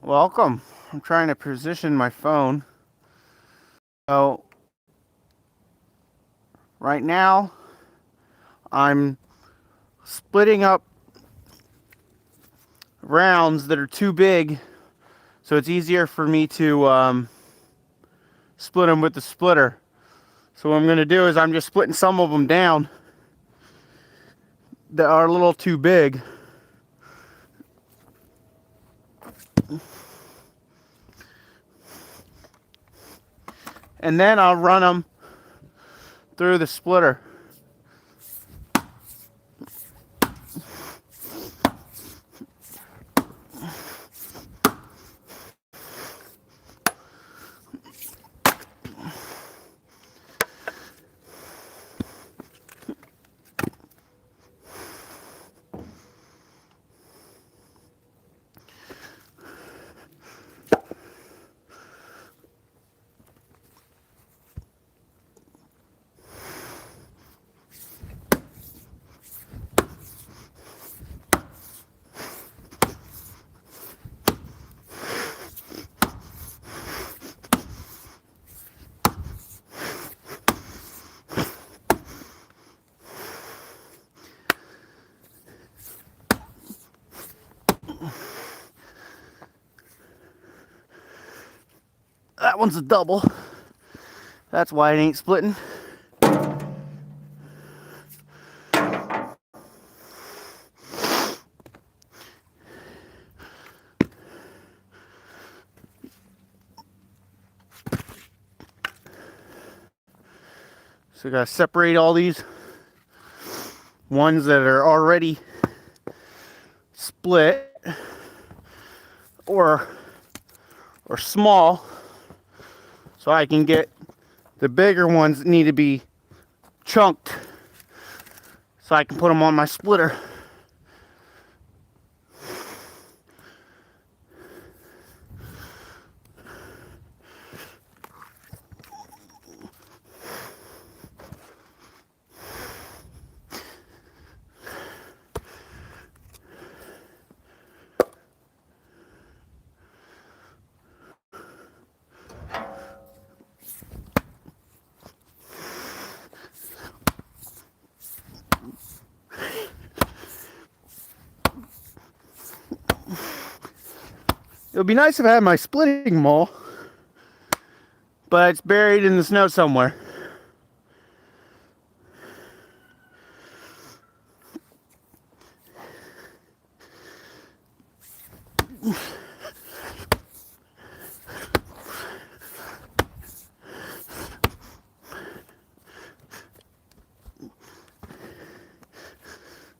Welcome. I'm trying to position my phone. So, right now, I'm splitting up rounds that are too big, so it's easier for me to split them with the splitter. So what I'm going to do is I'm just splitting some of them down that are a little too big. And then I'll run them through the splitter. That one's a double. That's why it ain't splitting. So I gotta separate all these ones that are already split or small, so I can get the bigger ones that need to be chunked so I can put them on my splitter. It would be nice if I had my splitting maul, but it's buried in the snow somewhere.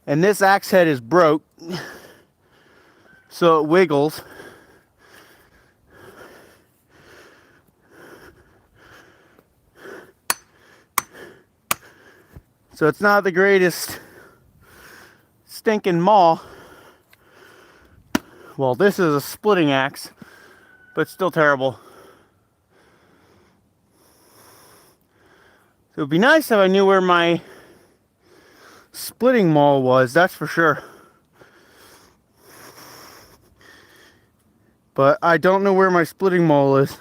And this axe head is broke, so it wiggles. So it's not the greatest stinking maul. Well, this is a splitting axe, but it's still terrible. It would be nice if I knew where my splitting maul was, that's for sure. But I don't know where my splitting maul is.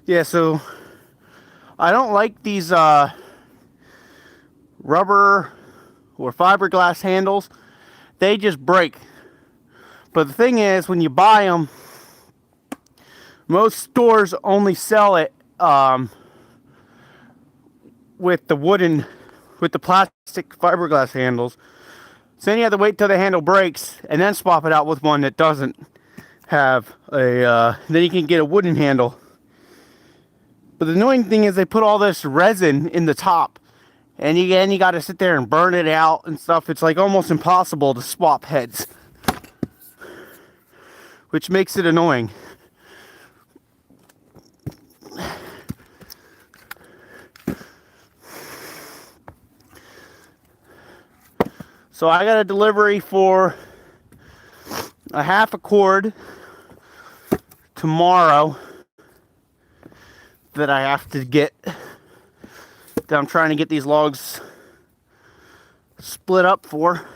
Yeah, so I don't like these rubber or fiberglass handles. They just break. But the thing is, when you buy them, most stores only sell it with the plastic fiberglass handles. So then you have to wait till the handle breaks and then swap it out with one that doesn't have then you can get a wooden handle. But the annoying thing is they put all this resin in the top, And you got to sit there and burn it out and stuff. It's like almost impossible to swap heads, which makes it annoying. So I got a delivery for a half a cord tomorrow that I have to get. That I'm trying to get these logs split up for.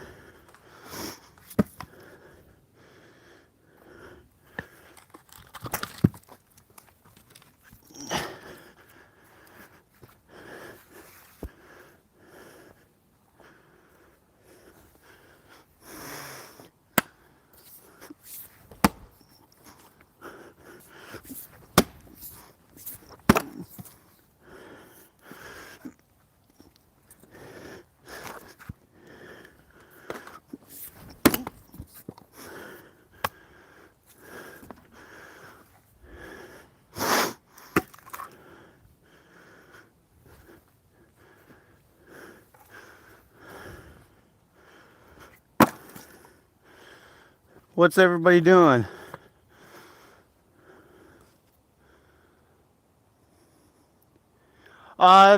What's everybody doing?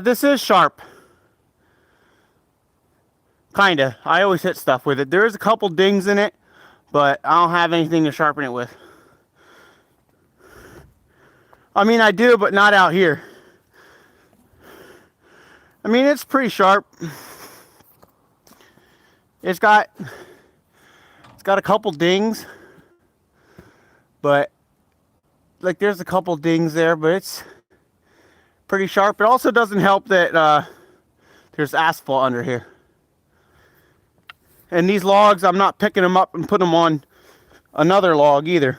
This is sharp. Kinda. I always hit stuff with it. There is a couple dings in it, but I don't have anything to sharpen it with. I mean, I do, but not out here. I mean, it's pretty sharp. It's got a couple dings, but like there's a couple dings there, but it's pretty sharp. It also doesn't help that there's asphalt under here. And these logs, I'm not picking them up and putting them on another log either.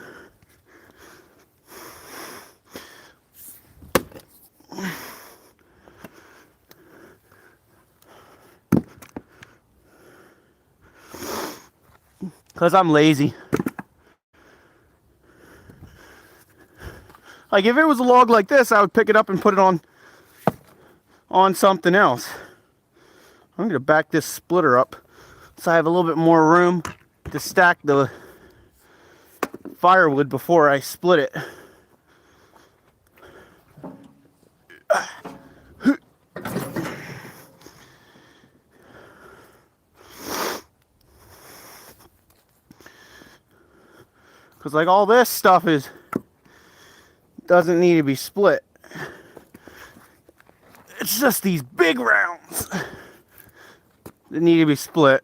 Because I'm lazy. Like if it was a log like this, I would pick it up and put it on something else. I'm gonna back this splitter up so I have a little bit more room to stack the firewood before I split it. Because like all this stuff doesn't need to be split. It's just these big rounds that need to be split.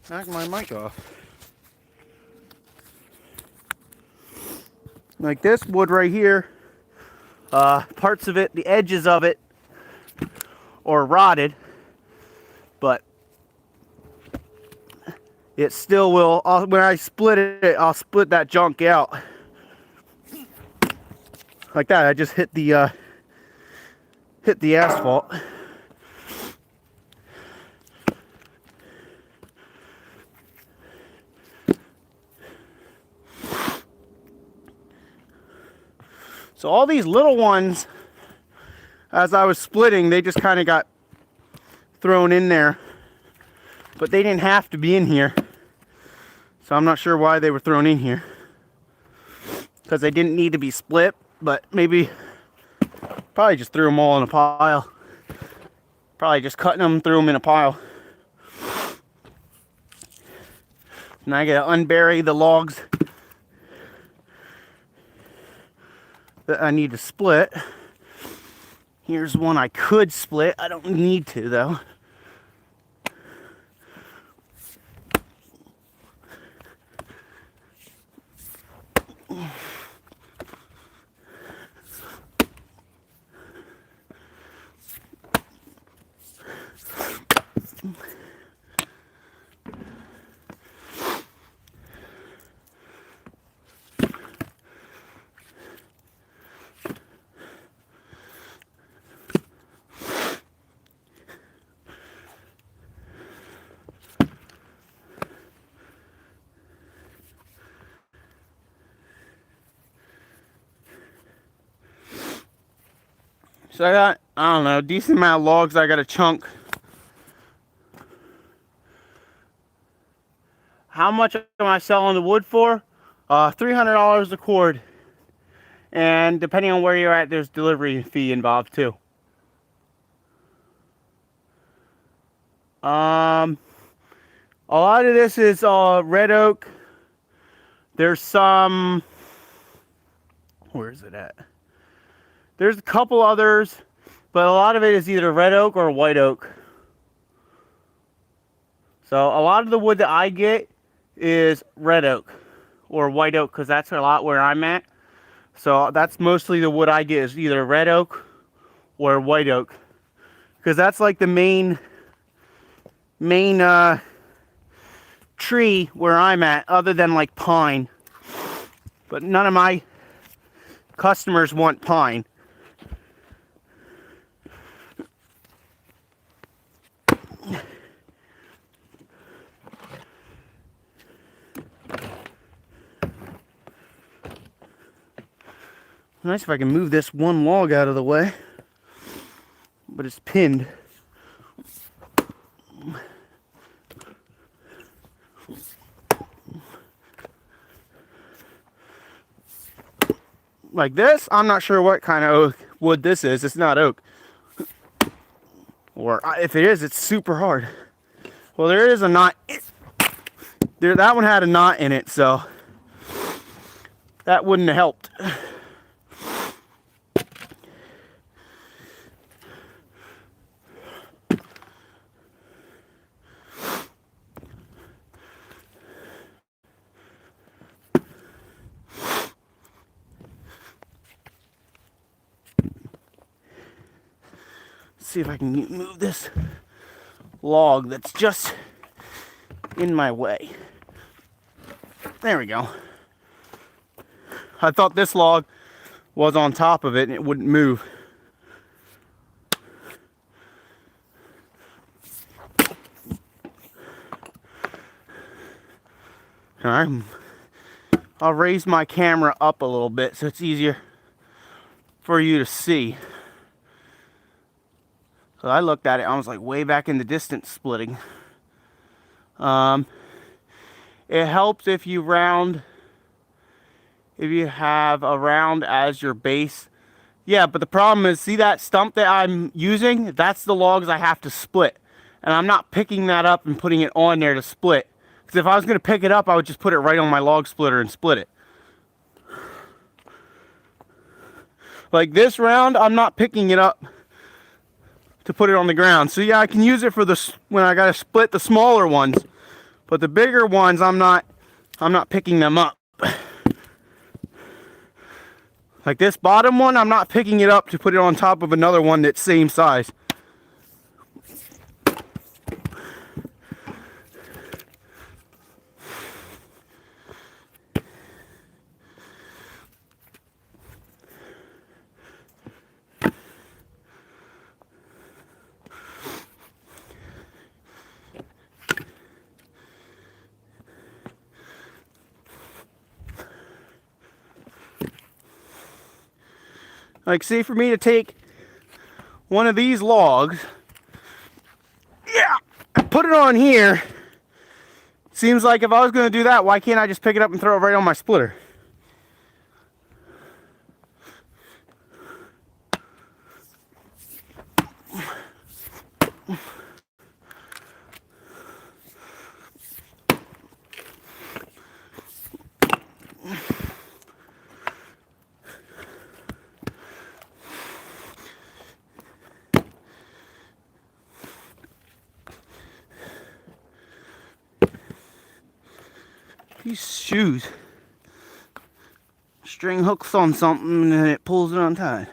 Knock my mic off. Like this wood right here, parts of it, the edges of it are rotted, but it still will, when I split it, I'll split that junk out. Like that, I just hit the asphalt. So all these little ones, as I was splitting, they just kind of got thrown in there. But they didn't have to be in here. So I'm not sure why they were thrown in here. Because they didn't need to be split, but maybe, probably just threw them all in a pile. Probably just cutting them, threw them in a pile. Now I gotta unbury the logs that I need to split. Here's one I could split. I don't need to though. So I got, I don't know, a decent amount of logs I got to chunk. How much am I selling the wood for? $300 a cord. And depending on where you're at, there's delivery fee involved too. A lot of this is red oak. There's some, where is it at? There's a couple others, but a lot of it is either red oak or white oak. So a lot of the wood that I get is red oak or white oak, because that's a lot where I'm at. So that's mostly the wood I get is either red oak or white oak, because that's like the main tree where I'm at, other than like pine. But none of my customers want pine. Nice if I can move this one log out of the way, but it's pinned. Like this, I'm not sure what kind of oak wood this is. It's not oak. Or if it is, it's super hard. Well, there is a knot. There, that one had a knot in it, so that wouldn't have helped. See if I can move this log that's just in my way. There we go. I thought this log was on top of it and it wouldn't move. Alright, I'll raise my camera up a little bit so it's easier for you to see. So I looked at it, I was like way back in the distance splitting. It helps if you have a round as your base. Yeah, but the problem is, see that stump that I'm using? That's the logs I have to split. And I'm not picking that up and putting it on there to split. Because if I was going to pick it up, I would just put it right on my log splitter and split it. Like this round, I'm not picking it up to put it on the ground. So yeah, I can use it for the when I gotta split the smaller ones, but the bigger ones I'm not picking them up. Like this bottom one, I'm not picking it up to put it on top of another one that's same size. Like, see, for me to take one of these logs, yeah, and put it on here, seems like if I was going to do that, why can't I just pick it up and throw it right on my splitter? These shoes, string hooks on something and then it pulls it untied.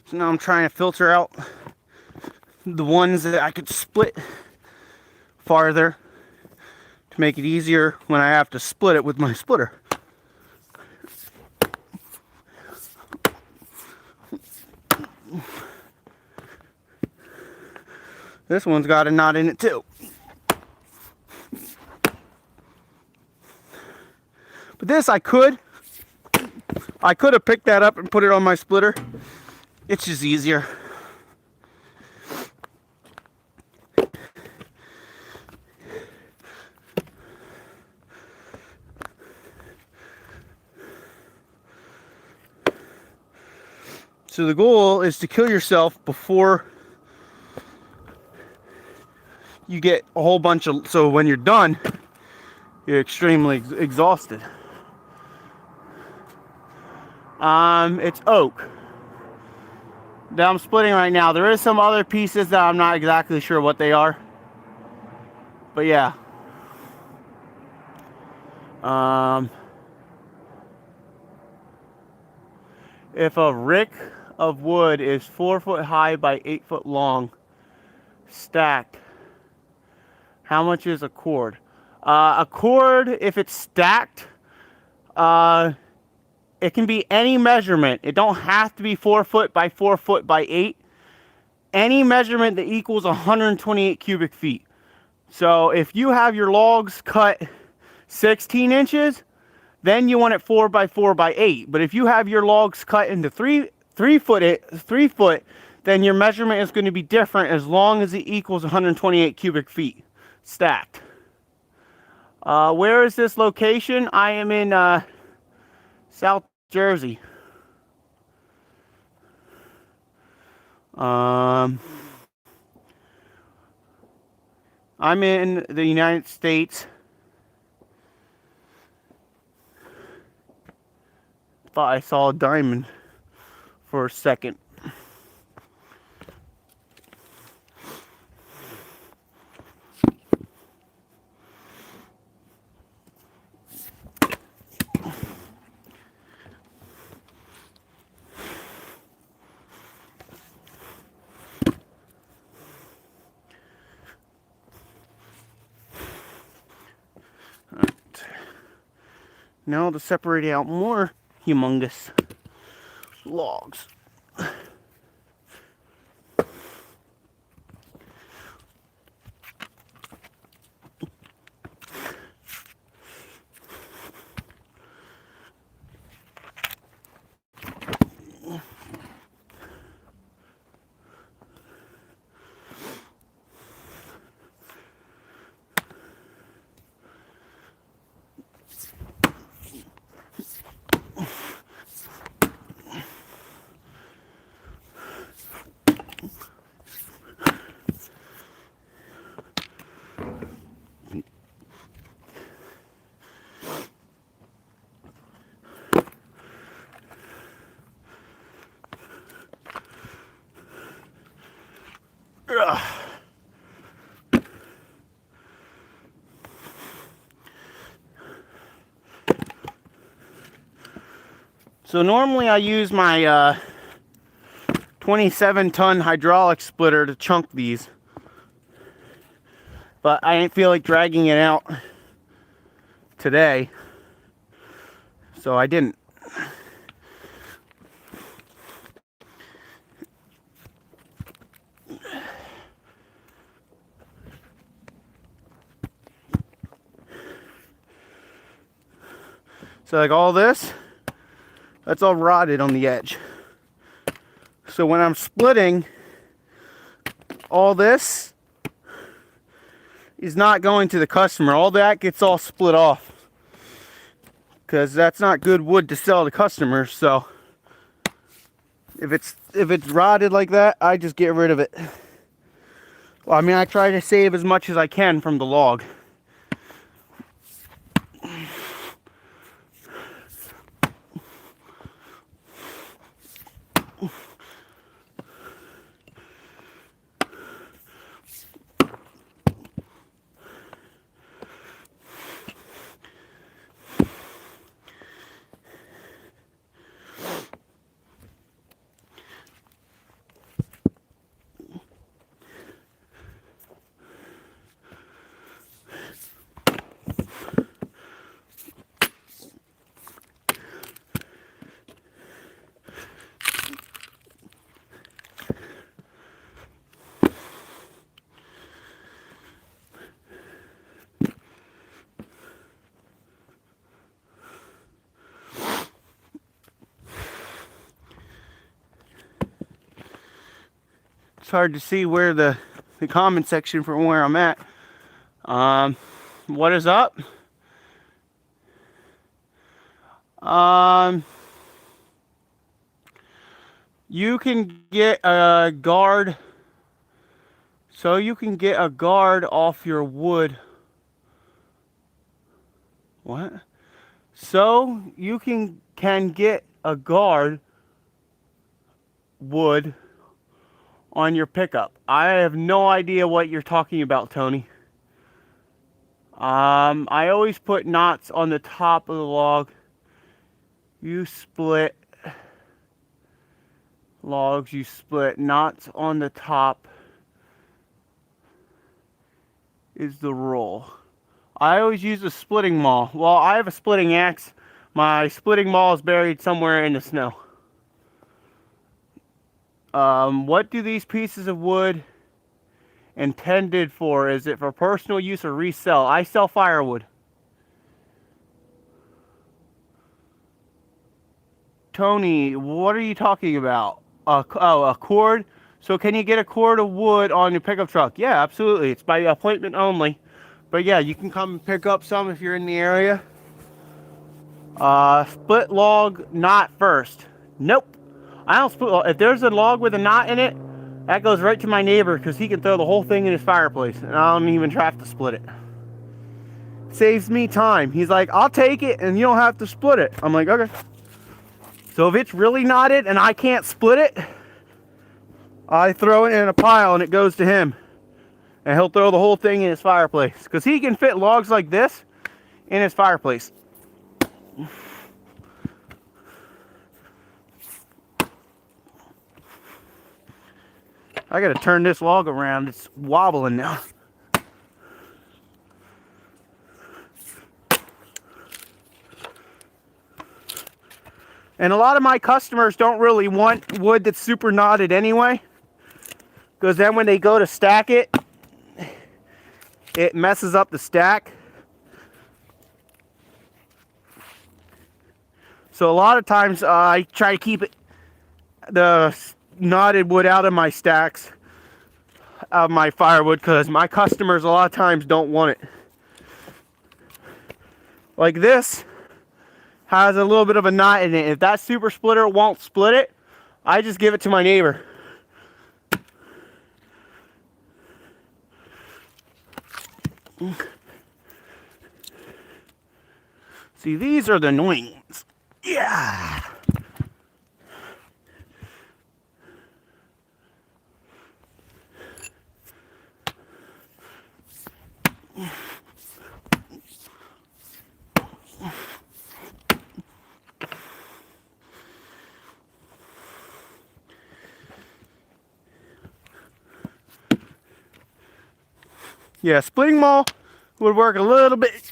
So now I'm trying to filter out the ones that I could split farther to make it easier when I have to split it with my splitter. This one's got a knot in it too. But this I could have picked that up and put it on my splitter. It's just easier. So the goal is to kill yourself before you get a whole bunch of, so when you're done, you're extremely exhausted. It's oak that I'm splitting right now. There is some other pieces that I'm not exactly sure what they are, but yeah. If a rick of wood is 4 foot high by 8 foot long, stacked, how much is a cord? A cord, if it's stacked, it can be any measurement. It don't have to be 4 foot by 4 foot by 8. Any measurement that equals 128 cubic feet. So if you have your logs cut 16 inches, then you want it 4 by 4 by 8. But if you have your logs cut into 3 foot, then your measurement is going to be different as long as it equals 128 cubic feet stacked. Where is this location? I am in South Jersey. I'm in the United States. Thought I saw a diamond for a second. Now to separate out more humongous logs. So normally I use my 27-ton hydraulic splitter to chunk these, but I didn't feel like dragging it out today, so I didn't. So like all this, that's all rotted on the edge. So when I'm splitting, all this is not going to the customer. All that gets all split off, because that's not good wood to sell to customers. So if it's rotted like that, I just get rid of it. Well, I mean, I try to save as much as I can from the log. It's hard to see where the comment section from where I'm at. What is up? You can get a guard. So you can get a guard off your wood. What? So you can get a guard wood on your pickup. I have no idea what you're talking about, Tony. I always put knots on the top of the log. You split logs, you split knots on the top is the rule. I always use a splitting maul. Well, I have a splitting axe. My splitting maul is buried somewhere in the snow. What do these pieces of wood intended for? Is it for personal use or resell? I sell firewood. Tony, what are you talking about? A cord? So can you get a cord of wood on your pickup truck? Yeah, absolutely. It's by appointment only. But yeah, you can come and pick up some if you're in the area. Split log knot first. Nope. I don't split. If there's a log with a knot in it, that goes right to my neighbor because he can throw the whole thing in his fireplace and I don't even have to split it. Saves me time. He's like, I'll take it and you don't have to split it. I'm like, okay. So if it's really knotted and I can't split it, I throw it in a pile and it goes to him. And he'll throw the whole thing in his fireplace. Because he can fit logs like this in his fireplace. I gotta turn this log around. It's wobbling now. And a lot of my customers don't really want wood that's super knotted anyway. Because then when they go to stack it, it messes up the stack. So a lot of times I try to keep the knotted wood out of my stacks of my firewood because my customers a lot of times don't want it. Like this has a little bit of a knot in it. If that super splitter won't split it, I just give it to my neighbor. See, these are the annoying ones. Yeah. Yeah, splitting maul would work a little bit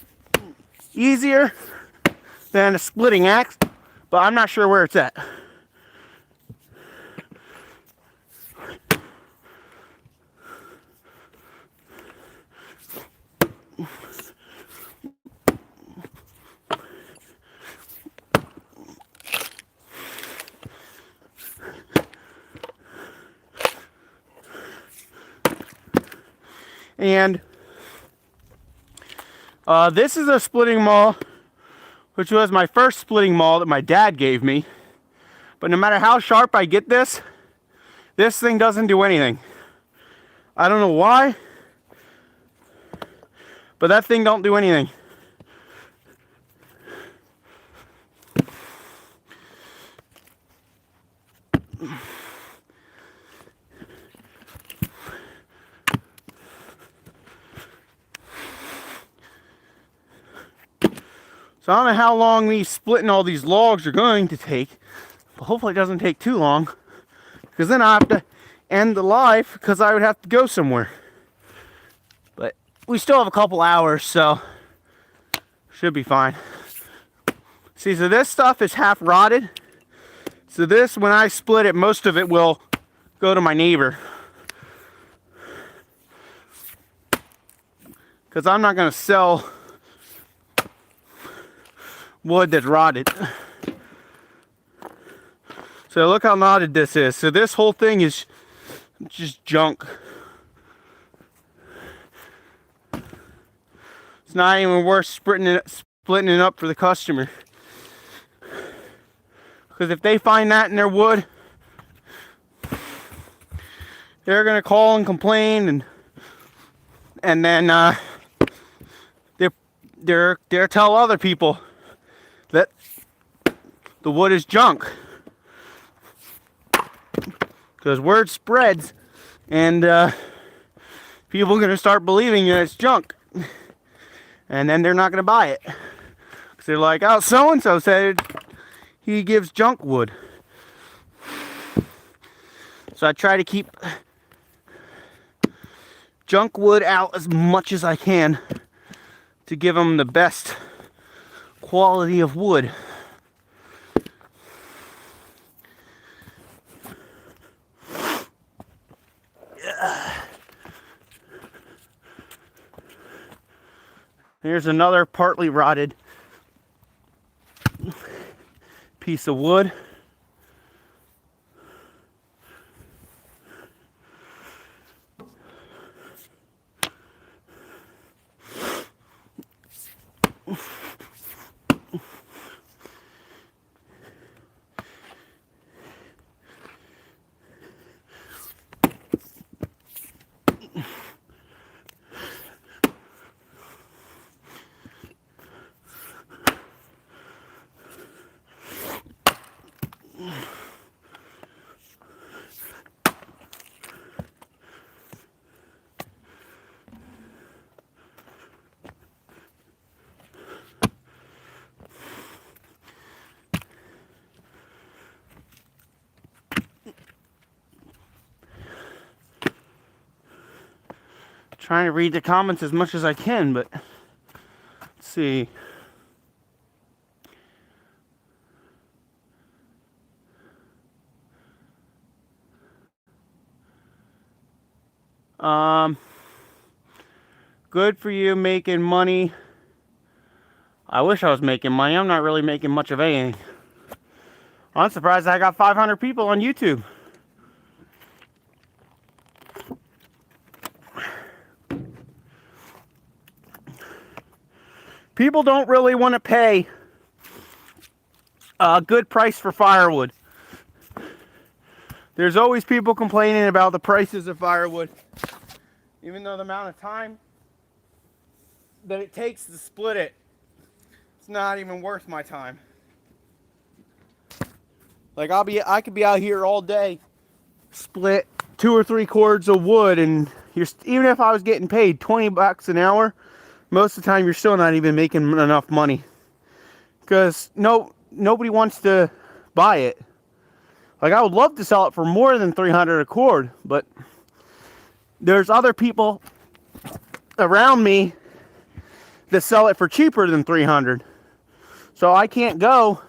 easier than a splitting axe, but I'm not sure where it's at. And this is a splitting maul, which was my first splitting maul that my dad gave me. But no matter how sharp I get this thing doesn't do anything. I don't know why, but that thing don't do anything. So I don't know how long these splitting all these logs are going to take, but hopefully it doesn't take too long, because then I have to end the live because I would have to go somewhere. But we still have a couple hours, so should be fine. See, so this stuff is half rotted. So this, when I split it, most of it will go to my neighbor. Because I'm not going to sell wood that's rotted. So look how knotted this is. So this whole thing is It's just junk. It's not even worth splitting it up for the customer. Because if they find that in their wood, they're gonna call and complain, and then they'll tell other people that the wood is junk. Because word spreads, and people are gonna start believing that it's junk, and then they're not gonna buy it. Because they're like, oh, so and so said he gives junk wood. So I try to keep junk wood out as much as I can to give them the best quality of wood. Here's another partly rotted piece of wood. Trying to read the comments as much as I can, but let's see. Good for you making money. I wish I was making money. I'm not really making much of anything. I'm surprised I got 500 people on YouTube. People don't really want to pay a good price for firewood. There's always people complaining about the prices of firewood, even though the amount of time that it takes to split it, it's not even worth my time. Like I could be out here all day, split 2 or 3 cords of wood, and even if I was getting paid $20 an hour, most of the time you're still not even making enough money, because nobody wants to buy it. Like, I would love to sell it for more than $300 a cord, but there's other people around me that sell it for cheaper than $300. So I can't go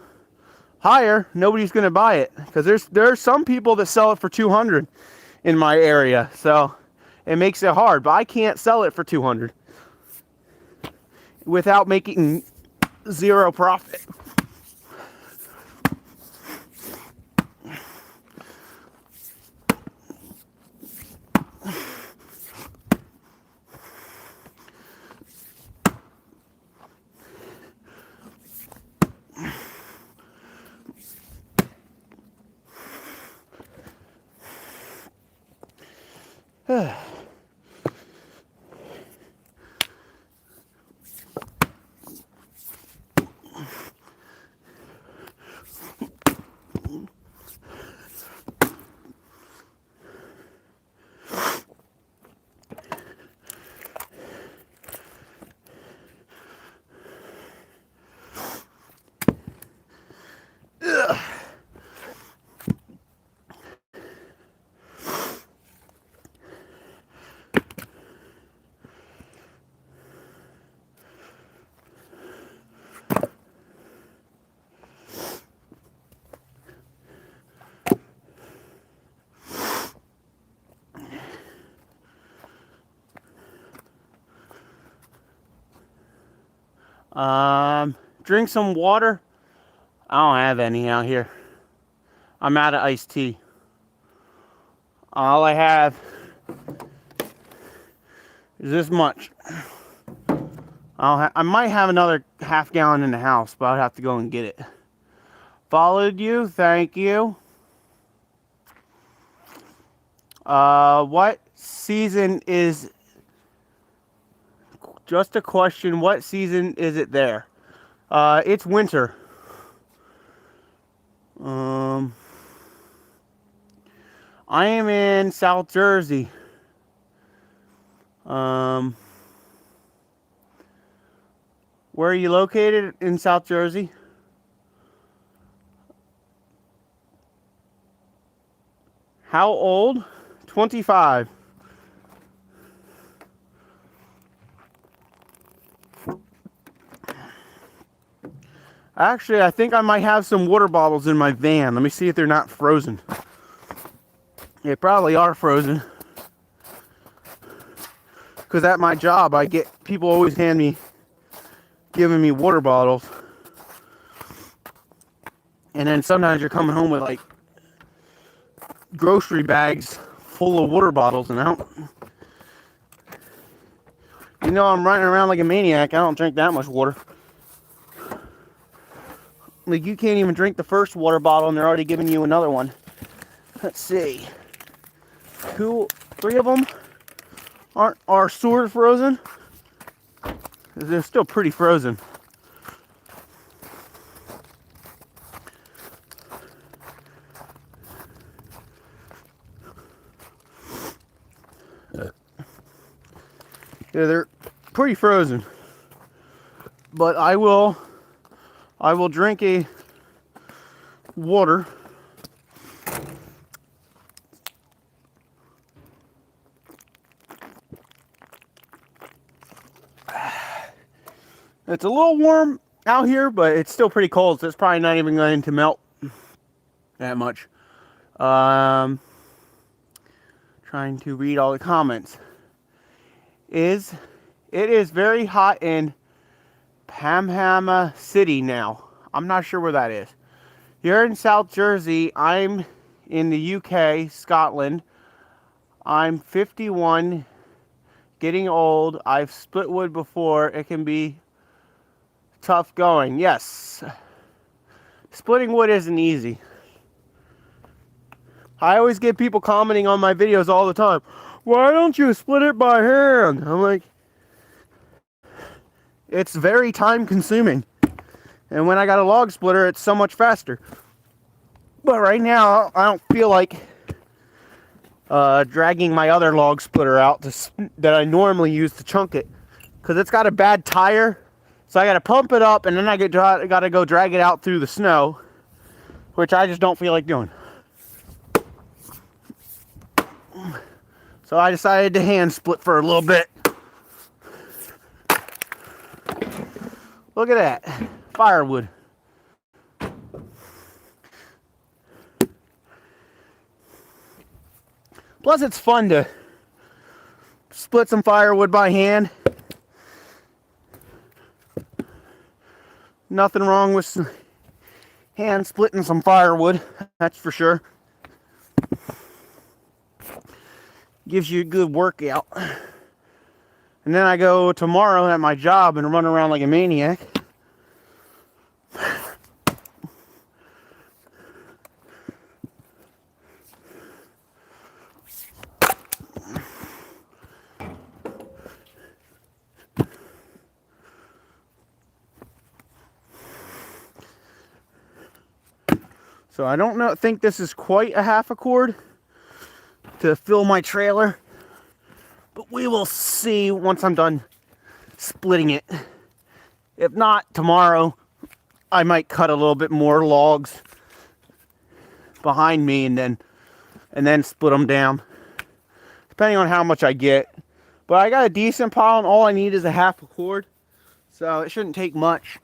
higher. Nobody's going to buy it, because there's some people that sell it for $200 in my area. So it makes it hard, but I can't sell it for $200 without making zero profit. Drink some water. I don't have any out here. I'm out of iced tea. All I have is this much. I might have another half gallon in the house, but I'll have to go and get it. Followed you, thank you. What season is, just a question, what season is it there? It's winter. I am in South Jersey. Where are you located in South Jersey? How old? 25. Actually, I think I might have some water bottles in my van. Let me see if they're not frozen. They probably are frozen. Because at my job, I get people always giving me water bottles. And then sometimes you're coming home with like grocery bags full of water bottles, and I'm running around like a maniac. I don't drink that much water. Like, you can't even drink the first water bottle and they're already giving you another one. Let's see. 3 of them are sort of frozen. They're still pretty frozen. Yeah, they're pretty frozen. But I will drink a water. It's a little warm out here, but it's still pretty cold, so it's probably not even going to melt that much. Trying to read all the comments. It is very hot in Panama City now. I'm not sure where that is. You're in South Jersey. I'm in the UK, Scotland. I'm 51, getting old. I've split wood before. It can be tough going. Yes. Splitting wood isn't easy. I always get people commenting on my videos all the time. Why don't you split it by hand? I'm like, it's very time consuming. And when I got a log splitter, it's so much faster. But right now, I don't feel like dragging my other log splitter out that I normally use to chunk it. Because it's got a bad tire. So I got to pump it up, and then I got to go drag it out through the snow. Which I just don't feel like doing. So I decided to hand split for a little bit. Look at that. Firewood. Plus it's fun to split some firewood by hand. Nothing wrong with hand splitting some firewood, that's for sure. Gives you a good workout. And then I go tomorrow at my job and run around like a maniac. So I don't think this is quite a half a cord to fill my trailer, but we will see once I'm done splitting it. If not, tomorrow I might cut a little bit more logs behind me and then split them down, depending on how much I get. But I got a decent pile, and all I need is a half a cord, so it shouldn't take much.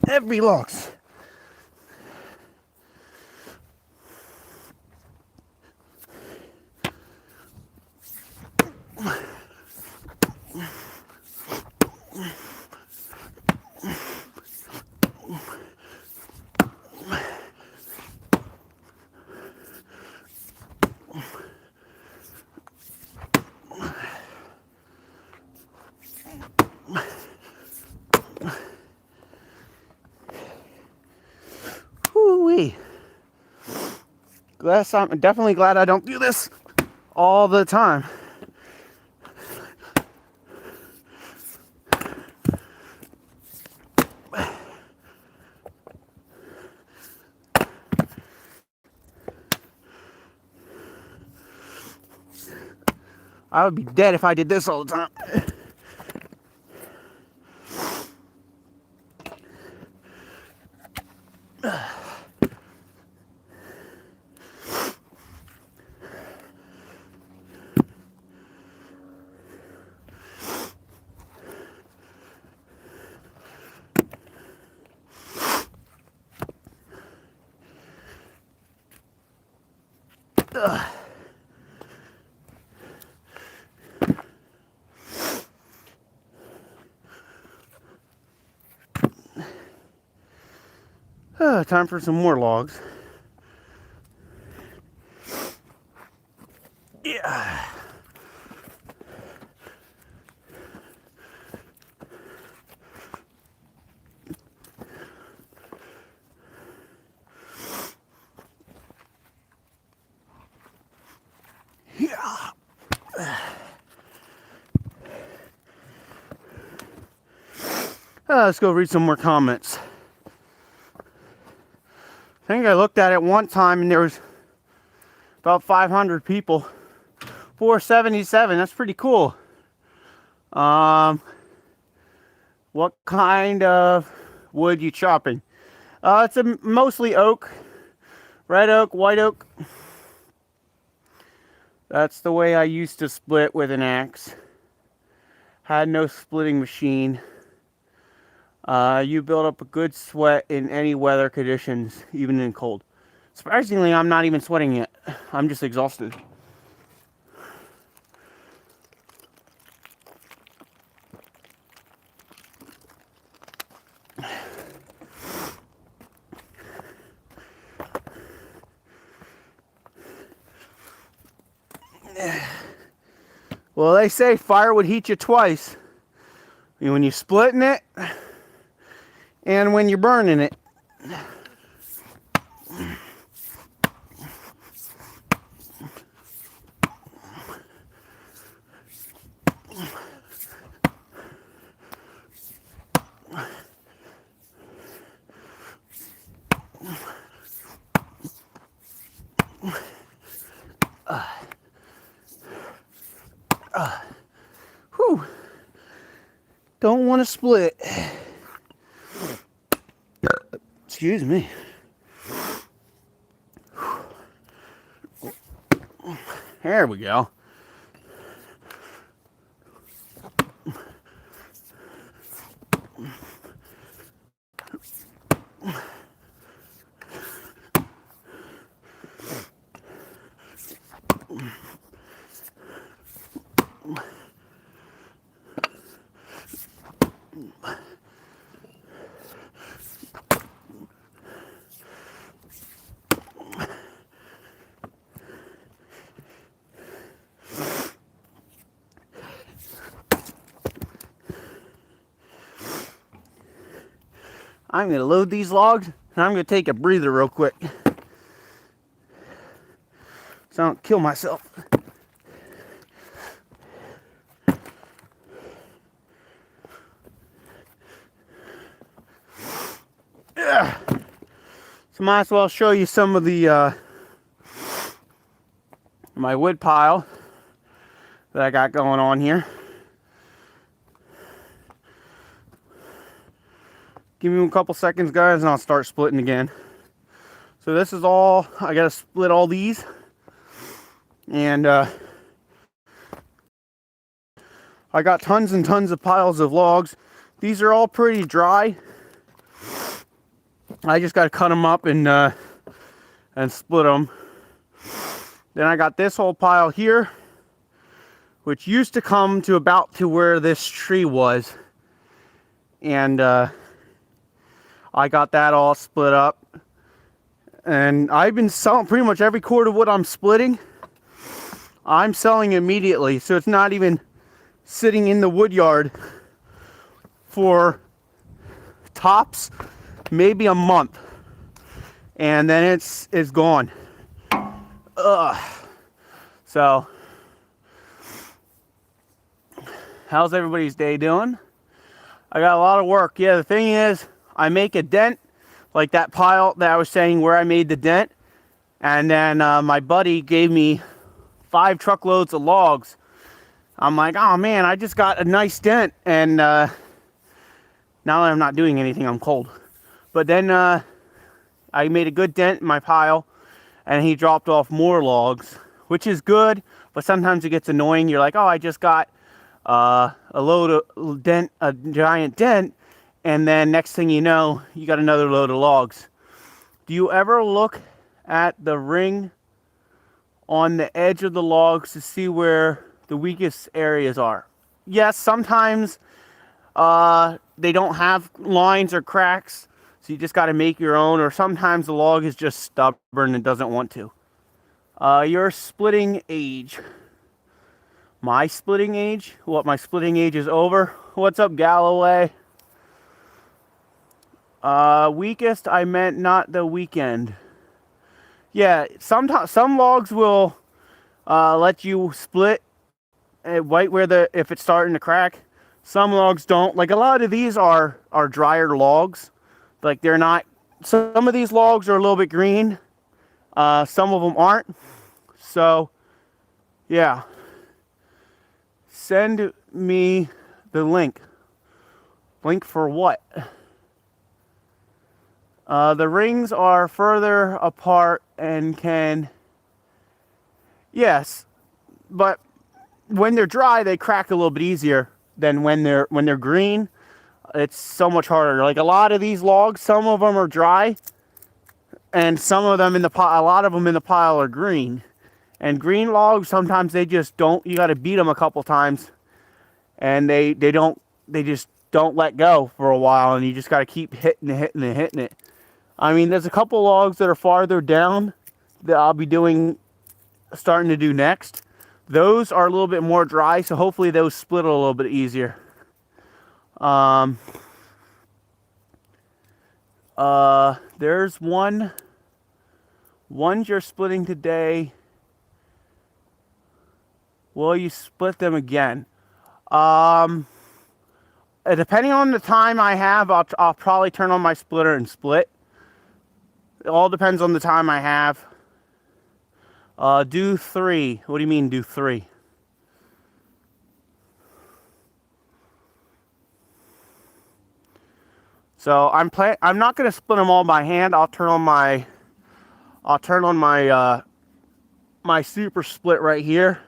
Every logs. I'm definitely glad I don't do this all the time. I would be dead if I did this all the time. Time for some more logs. Yeah. Yeah. Let's go read some more comments. I think I looked at it one time and there was about 500 people. 477, that's pretty cool. What kind of wood you chopping? It's mostly oak, red oak, white oak. That's the way I used to split with an axe. Had no splitting machine. You build up a good sweat in any weather conditions, even in cold. Surprisingly, I'm not even sweating yet. I'm just exhausted. Well, they say firewood heats you twice. When you're splitting it and when you're burning it. Whew. Don't want to split. Excuse me. There we go. I'm going to load these logs and I'm going to take a breather real quick so I don't kill myself. So might as well show you some of the my wood pile that I got going on here. Give me a couple seconds, guys, and I'll start splitting again. So this is all, I gotta split all these. And I got tons and tons of piles of logs. These are all pretty dry. I just gotta cut them up and split them. Then I got this whole pile here, which used to come to about to where this tree was. And I got that all split up. And I've been selling pretty much every cord of wood I'm splitting. I'm selling immediately. So it's not even sitting in the wood yard for tops maybe a month. And then it's gone. So, how's everybody's day doing? I got a lot of work. Yeah, the thing is, I make a dent, like that pile that I was saying where I made the dent. And then my buddy gave me 5 truckloads of logs. I'm like, oh man, I just got a nice dent. And now that I'm not doing anything, I'm cold. But then I made a good dent in my pile, and he dropped off more logs, which is good. But sometimes it gets annoying. You're like, oh, I just got a load of dent, a giant dent, and then next thing you know, you got another load of logs. Do you ever look at the ring on the edge of the logs to see where the weakest areas are? Yes, sometimes they don't have lines or cracks, so you just got to make your own, or sometimes the log is just stubborn and doesn't want to. Your splitting age. My splitting age? What, my splitting age is over? What's up, Galloway? Weakest, I meant not the weekend. Yeah, sometimes some logs will let you split right where if it's starting to crack. Some logs don't. Like a lot of these are drier logs. Like they're not. Some of these logs are a little bit green. Some of them aren't. So, yeah. Send me the link. Link for what? The rings are further apart and can... Yes, but when they're dry, they crack a little bit easier than when they're green. It's so much harder. Like a lot of these logs, some of them are dry, and some of them in the pile, a lot of them in the pile are green. And green logs, sometimes they just don't. You got to beat them a couple times, and they just don't let go for a while, and you just got to keep hitting it. I mean, there's a couple logs that are farther down that I'll be starting to do next. Those are a little bit more dry, so hopefully those split a little bit easier. There's ones you're splitting today. Will you split them again? Depending on the time I have, I'll probably turn on my splitter and split. It all depends on the time I have. Do 3. What do you mean do 3? So I'm not going to split them all by hand. I'll turn on my my super split right here,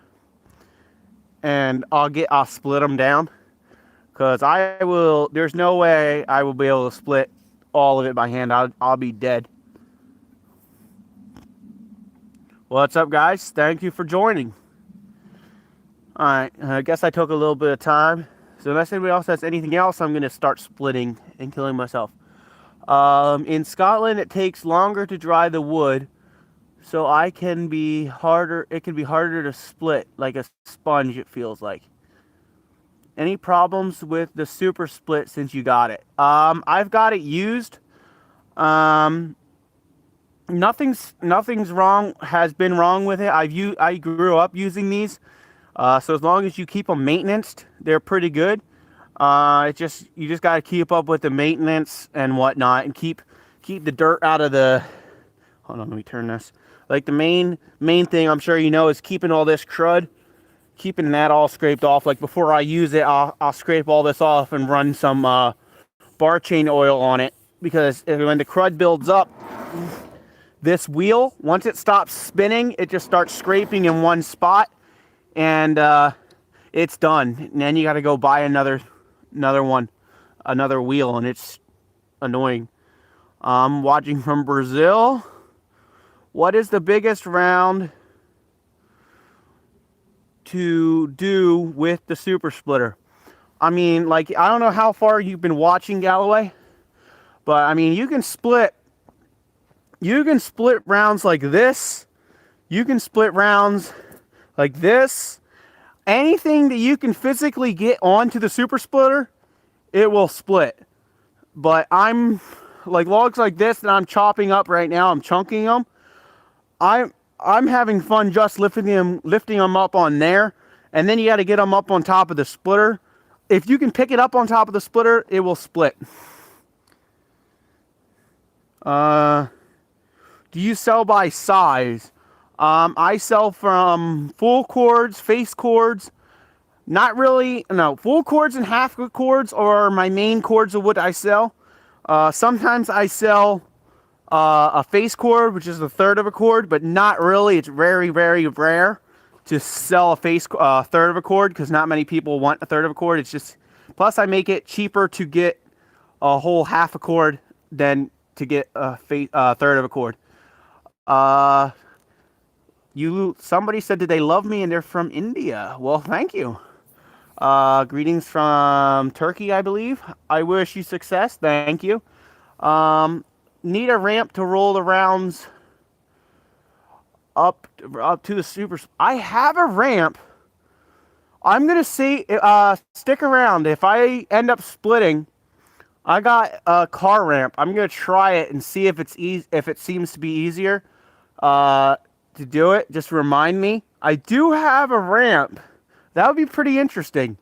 and I'll split them down, because there's no way I will be able to split all of it by hand. I'll be dead. What's up, guys? Thank you for joining. Alright, I guess I took a little bit of time. So unless anybody else has anything else, I'm going to start splitting and killing myself. In Scotland, it takes longer to dry the wood, so it can be harder to split, like a sponge, it feels like. Any problems with the super split since you got it? I've got it used. Nothing's has been wrong with it. I grew up using these, so as long as you keep them maintenanced, they're pretty good. You just got to keep up with the maintenance and whatnot, and keep the dirt out of the. Hold on, let me turn this. Like the main thing, I'm sure you know, is keeping all this crud, keeping that all scraped off. Like before I use it, I'll scrape all this off and run some bar chain oil on it, because when the crud builds up. This wheel, once it stops spinning, it just starts scraping in one spot, and it's done. And then you got to go buy another wheel, and it's annoying. Watching from Brazil. What is the biggest round to do with the super splitter? I mean, like, I don't know how far you've been watching, Galloway, but I mean, you can split rounds like this. You can split rounds like this. Anything that you can physically get onto the super splitter, it will split. But I'm like logs like this that I'm chopping up right now. I'm chunking them. I'm having fun just lifting them up on there, and then you got to get them up on top of the splitter. If you can pick it up on top of the splitter, it will split. Do you sell by size? I sell from full cords, face cords. Not really, no, full cords and half cords are my main cords of what I sell. Sometimes I sell a face cord, which is a third of a cord, but not really. It's very, very rare to sell a third of a cord because not many people want a third of a cord. It's just, plus I make it cheaper to get a whole half a cord than to get a third of a cord. Somebody said, did they love me and they're from India? Well, thank you. Greetings from Turkey, I believe. I wish you success. Thank you. Need a ramp to roll the rounds up to the super. I have a ramp. I'm gonna see. Stick around. If I end up splitting, I got a car ramp. I'm gonna try it and see if it's easy. If it seems to be easier to do it, just remind me. I do have a ramp. That would be pretty interesting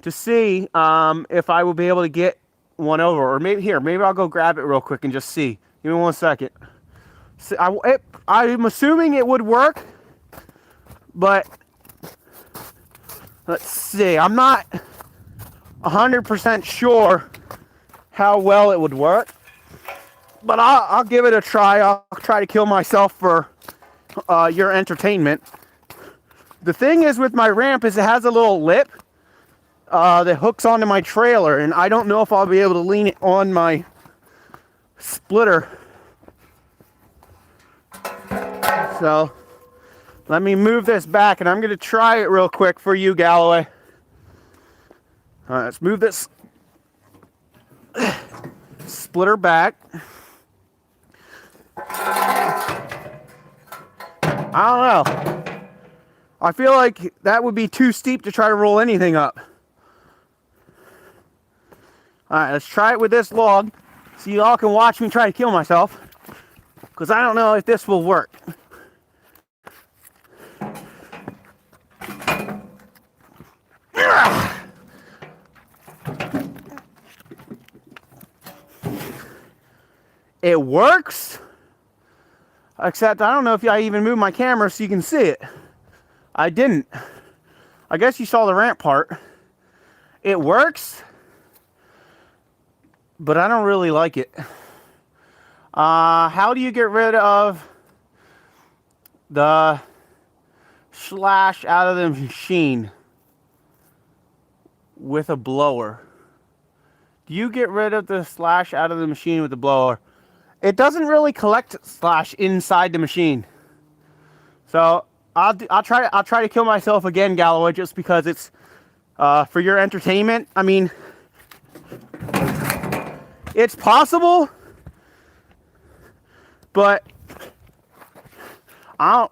to see if I will be able to get one over. Or maybe I'll go grab it real quick and just see. Give me 1 second. See, I'm assuming it would work, but let's see. I'm not 100% sure how well it would work, but I'll give it a try. I'll try to kill myself for your entertainment. The thing is with my ramp is it has a little lip that hooks onto my trailer, and I don't know if I'll be able to lean it on my splitter. So let me move this back, and I'm going to try it real quick for you, Galloway. All right, let's move this splitter back. I don't know. I feel like that would be too steep to try to roll anything up. Alright, let's try it with this log so you all can watch me try to kill myself, because I don't know if this will work. It works, except I don't know if I even moved my camera so you can see it. I didn't. I guess you saw the ramp part. It works, but I don't really like it. How do you get rid of the slash out of the machine with a blower? Do you get rid of the slash out of the machine with the blower? It doesn't really collect slash inside the machine. So I'll try to kill myself again, Galloway, just because it's for your entertainment. I mean, it's possible, but I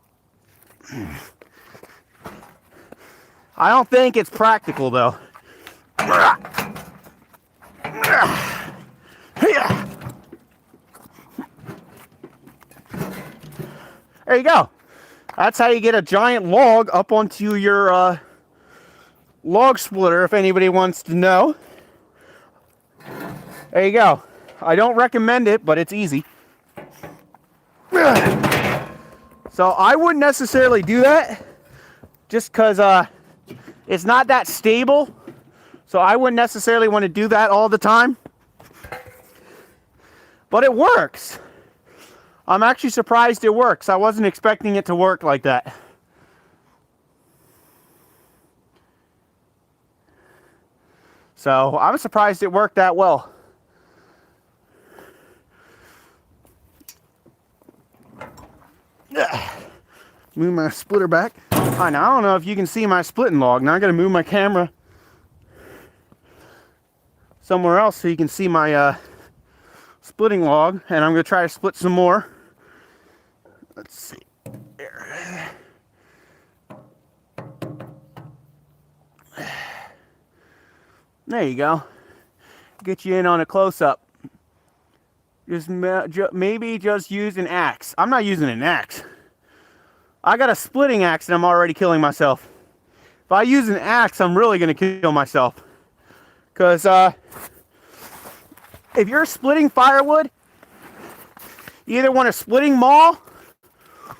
don't think it's practical, though. There you go. That's how you get a giant log up onto your log splitter, if anybody wants to know. There you go. I don't recommend it, but it's easy. So I wouldn't necessarily do that just because it's not that stable. So I wouldn't necessarily want to do that all the time. But it works. I'm actually surprised it works. I wasn't expecting it to work like that. So I'm surprised it worked that well. Move my splitter back. All right, now I don't know if you can see my splitting log. Now I'm going to move my camera somewhere else so you can see my splitting log, and I'm going to try to split some more. Let's see. There you go. Get you in on a close-up. Just maybe just use an axe. I'm not using an axe. I got a splitting axe and I'm already killing myself. If I use an axe, I'm really gonna kill myself. Because if you're splitting firewood, you either want a splitting maul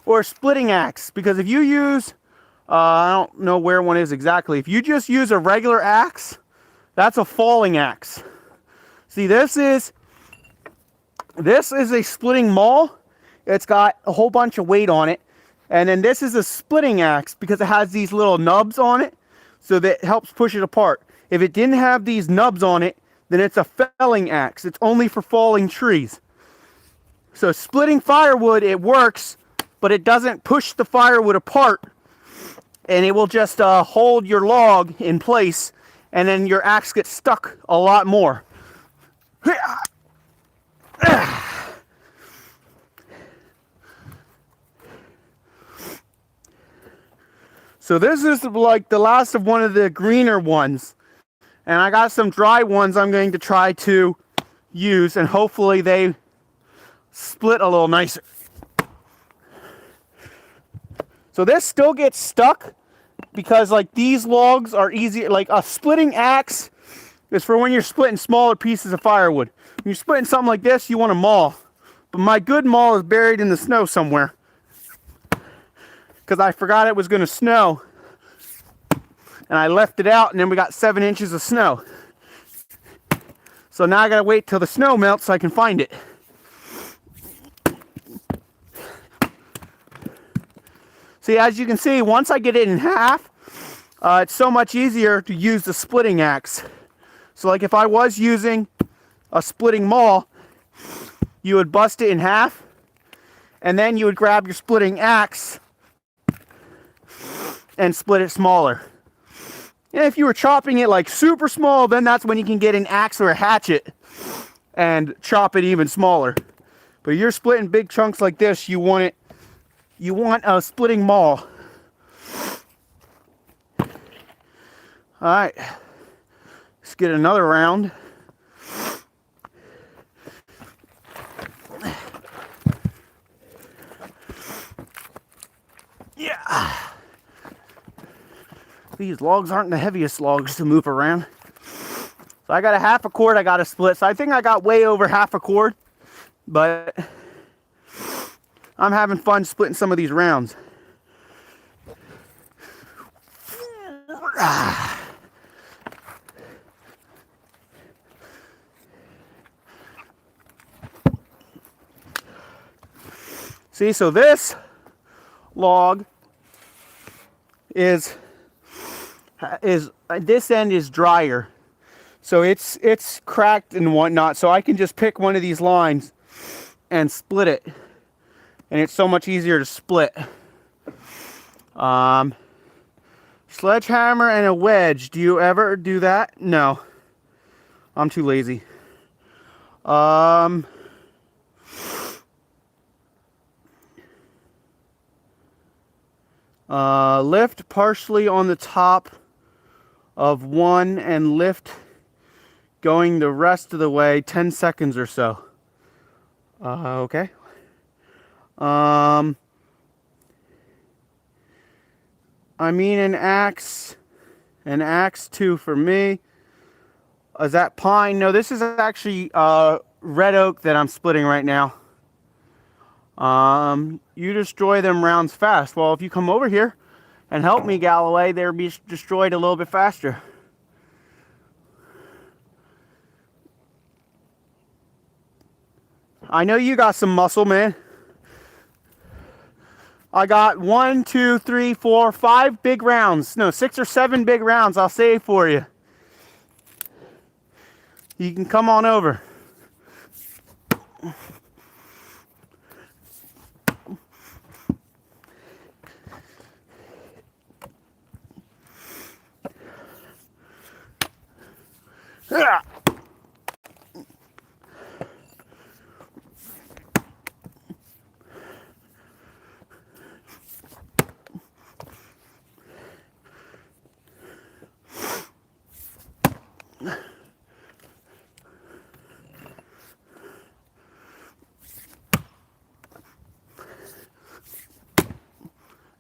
or a splitting axe. Because if you use, I don't know where one is exactly. If you just use a regular axe, that's a falling axe. See, this is a splitting maul. It's got a whole bunch of weight on it. And then this is a splitting axe because it has these little nubs on it, so that helps push it apart. If it didn't have these nubs on it, then it's a felling axe. It's only for falling trees. So splitting firewood, it works, but it doesn't push the firewood apart, and it will just hold your log in place, and then your axe gets stuck a lot more. So this is like the last of one of the greener ones. And I got some dry ones I'm going to try to use, and hopefully they split a little nicer. So this still gets stuck because like these logs are easier. Like a splitting axe is for when you're splitting smaller pieces of firewood. When you're splitting something like this, you want a maul. But my good maul is buried in the snow somewhere, because I forgot it was going to snow, and I left it out, and then we got 7 inches of snow. So now I gotta wait till the snow melts so I can find it. See, as you can see, once I get it in half, it's so much easier to use the splitting axe. So like if I was using a splitting maul, you would bust it in half, and then you would grab your splitting axe and split it smaller. And if you were chopping it like super small, then that's when you can get an axe or a hatchet and chop it even smaller. But you're splitting big chunks like this, you want a splitting maul. All right, let's get another round. Yeah. These logs aren't the heaviest logs to move around. So I got a half a cord I got to split. So I think I got way over half a cord, but I'm having fun splitting some of these rounds. See, so this log is this end is drier, so it's cracked and whatnot, so I can just pick one of these lines and split it, and it's so much easier to split. Sledgehammer and a wedge, do you ever do that? No, I'm too lazy. Lift partially on the top of one and lift going the rest of the way, 10 seconds or so. Okay. I mean an axe too for me. Is that pine? No, this is actually red oak that I'm splitting right now. You destroy them rounds fast. Well, if you come over here and help me, Galloway, they'll be destroyed a little bit faster. I know you got some muscle, man. I got 1, 2, 3, 4, 5 big rounds. No, 6 or 7 big rounds I'll save for you. You can come on over.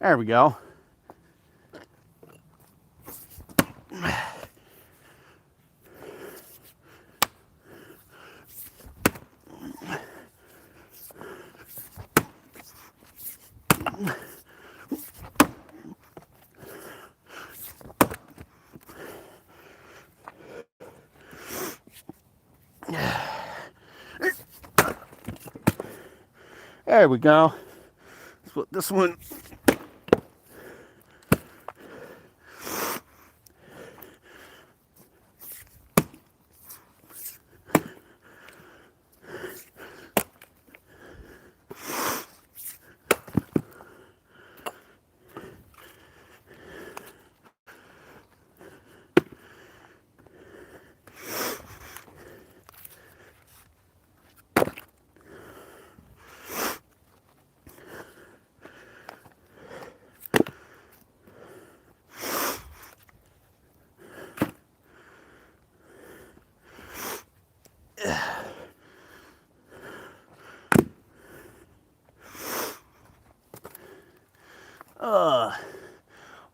There we go. There we go. Let's put this one.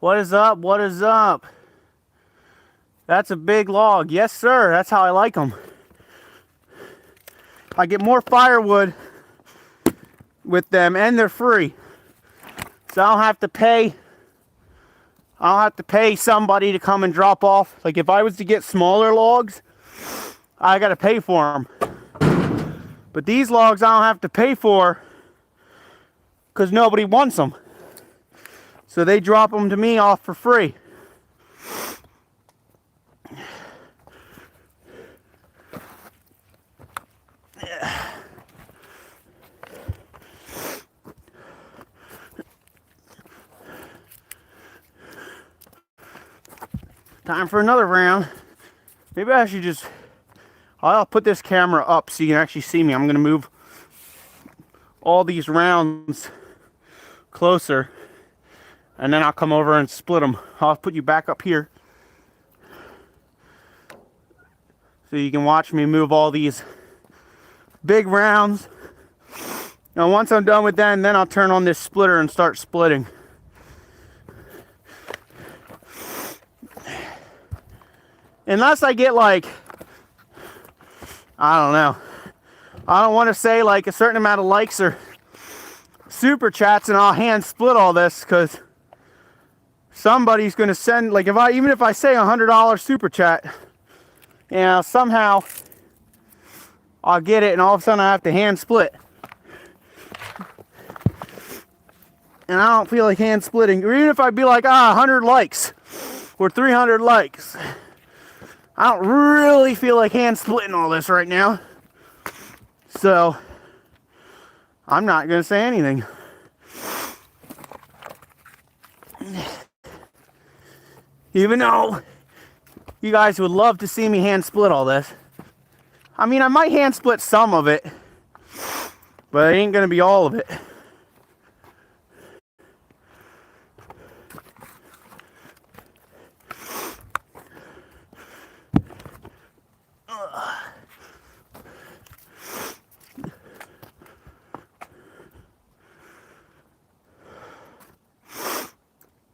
What is up? What is up? That's a big log. Yes, sir. That's how I like them. I get more firewood with them, and they're free. So I don't have to pay. I don't have to pay somebody to come and drop off. Like if I was to get smaller logs, I got to pay for them. But these logs I don't have to pay for because nobody wants them. So they drop them to me off for free. Time for another round. Maybe I should just... I'll put this camera up so you can actually see me. I'm going to move all these rounds closer. And then I'll come over and split them. I'll put you back up here. So you can watch me move all these big rounds. Now once I'm done with that, then I'll turn on this splitter and start splitting. Unless I get like, I don't know. I don't want to say like a certain amount of likes or super chats and I'll hand split all this because somebody's going to send, like even if I say $100 super chat, you know, somehow I'll get it and all of a sudden I have to hand split. And I don't feel like hand splitting. Or even if I'd be like, 100 likes or 300 likes. I don't really feel like hand splitting all this right now. So I'm not going to say anything. Even though you guys would love to see me hand split all this. I mean, I might hand split some of it, but it ain't going to be all of it.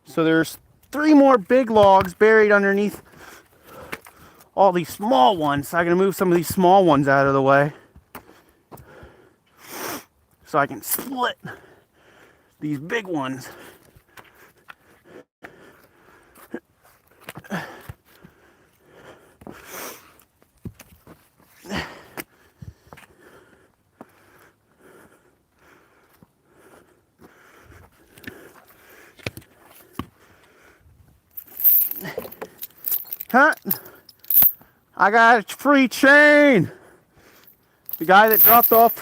So there's 3 more big logs buried underneath all these small ones. So I'm going to move some of these small ones out of the way so I can split these big ones. Huh? I got a free chain. The guy that dropped off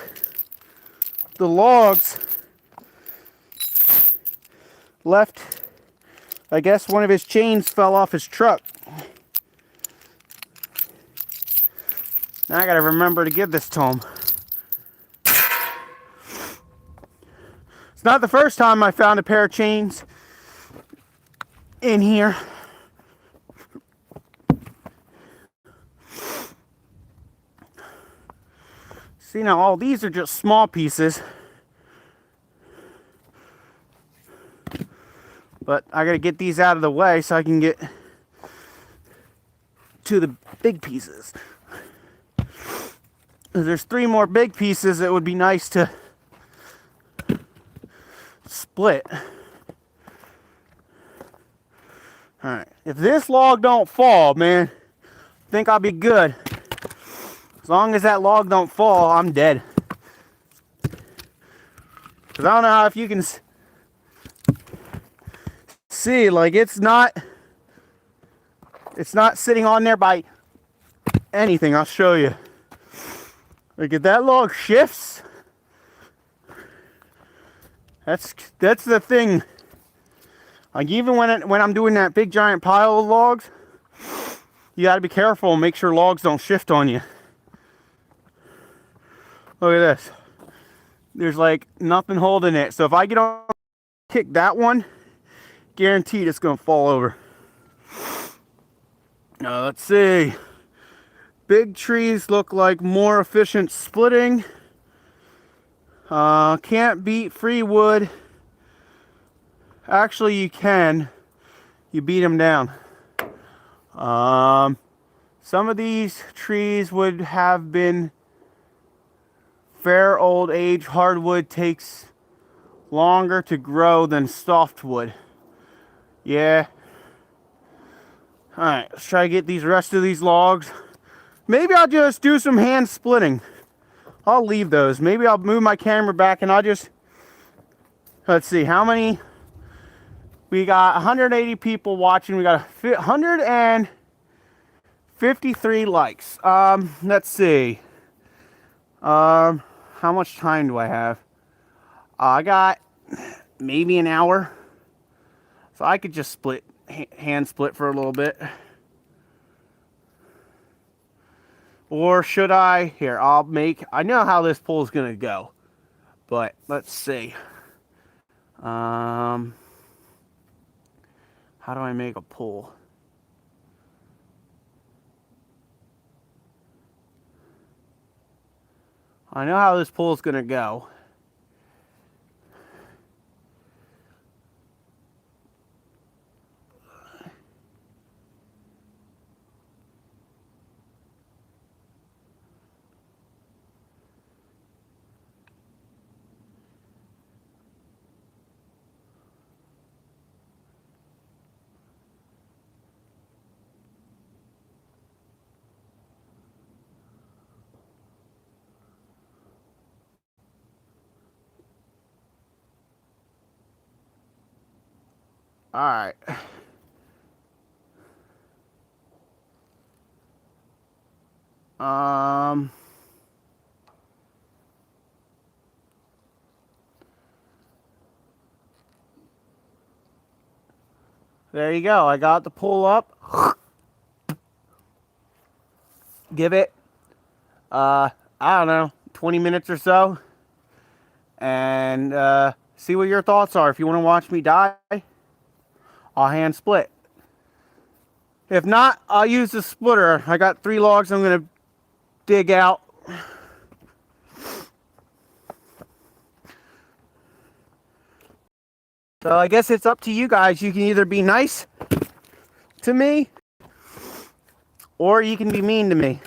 the logs left, I guess one of his chains fell off his truck. Now I gotta remember to give this to him. It's not the first time I found a pair of chains in here. See, now all these are just small pieces. But I gotta get these out of the way so I can get to the big pieces. There's 3 more big pieces that would be nice to split. Alright, if this log don't fall, man, I think I'll be good. As long as that log don't fall, I'm dead. Because I don't know how if you can see, like it's not sitting on there by anything. I'll show you. Like if that log shifts, that's the thing. Like even when I'm doing that big giant pile of logs, you got to be careful and make sure logs don't shift on you. Look at this. There's like nothing holding it. So if I get on kick that one, guaranteed it's gonna fall over. Now let's see. Big trees look like more efficient splitting. Can't beat free wood. Actually, you can. You beat them down. Some of these trees would have been fair old age. Hardwood takes longer to grow than softwood. Yeah. Alright, let's try to get these rest of these logs. Maybe I'll just do some hand splitting. I'll leave those. Maybe I'll move my camera back and I'll just... Let's see, how many... We got 180 people watching. We got 153 likes. Let's see. How much time do I have? I got maybe an hour. So I could just split, hand split for a little bit. Or should I? Here, I know how this pull is going to go. But let's see. How do I make a pull? I know how this pull is going to go. All right. There you go. I got the pull up. Give it, I don't know, 20 minutes or so. And see what your thoughts are. If you want to watch me die, I'll hand split. If not, I'll use the splitter. I got 3 logs I'm going to dig out. So I guess it's up to you guys. You can either be nice to me or you can be mean to me.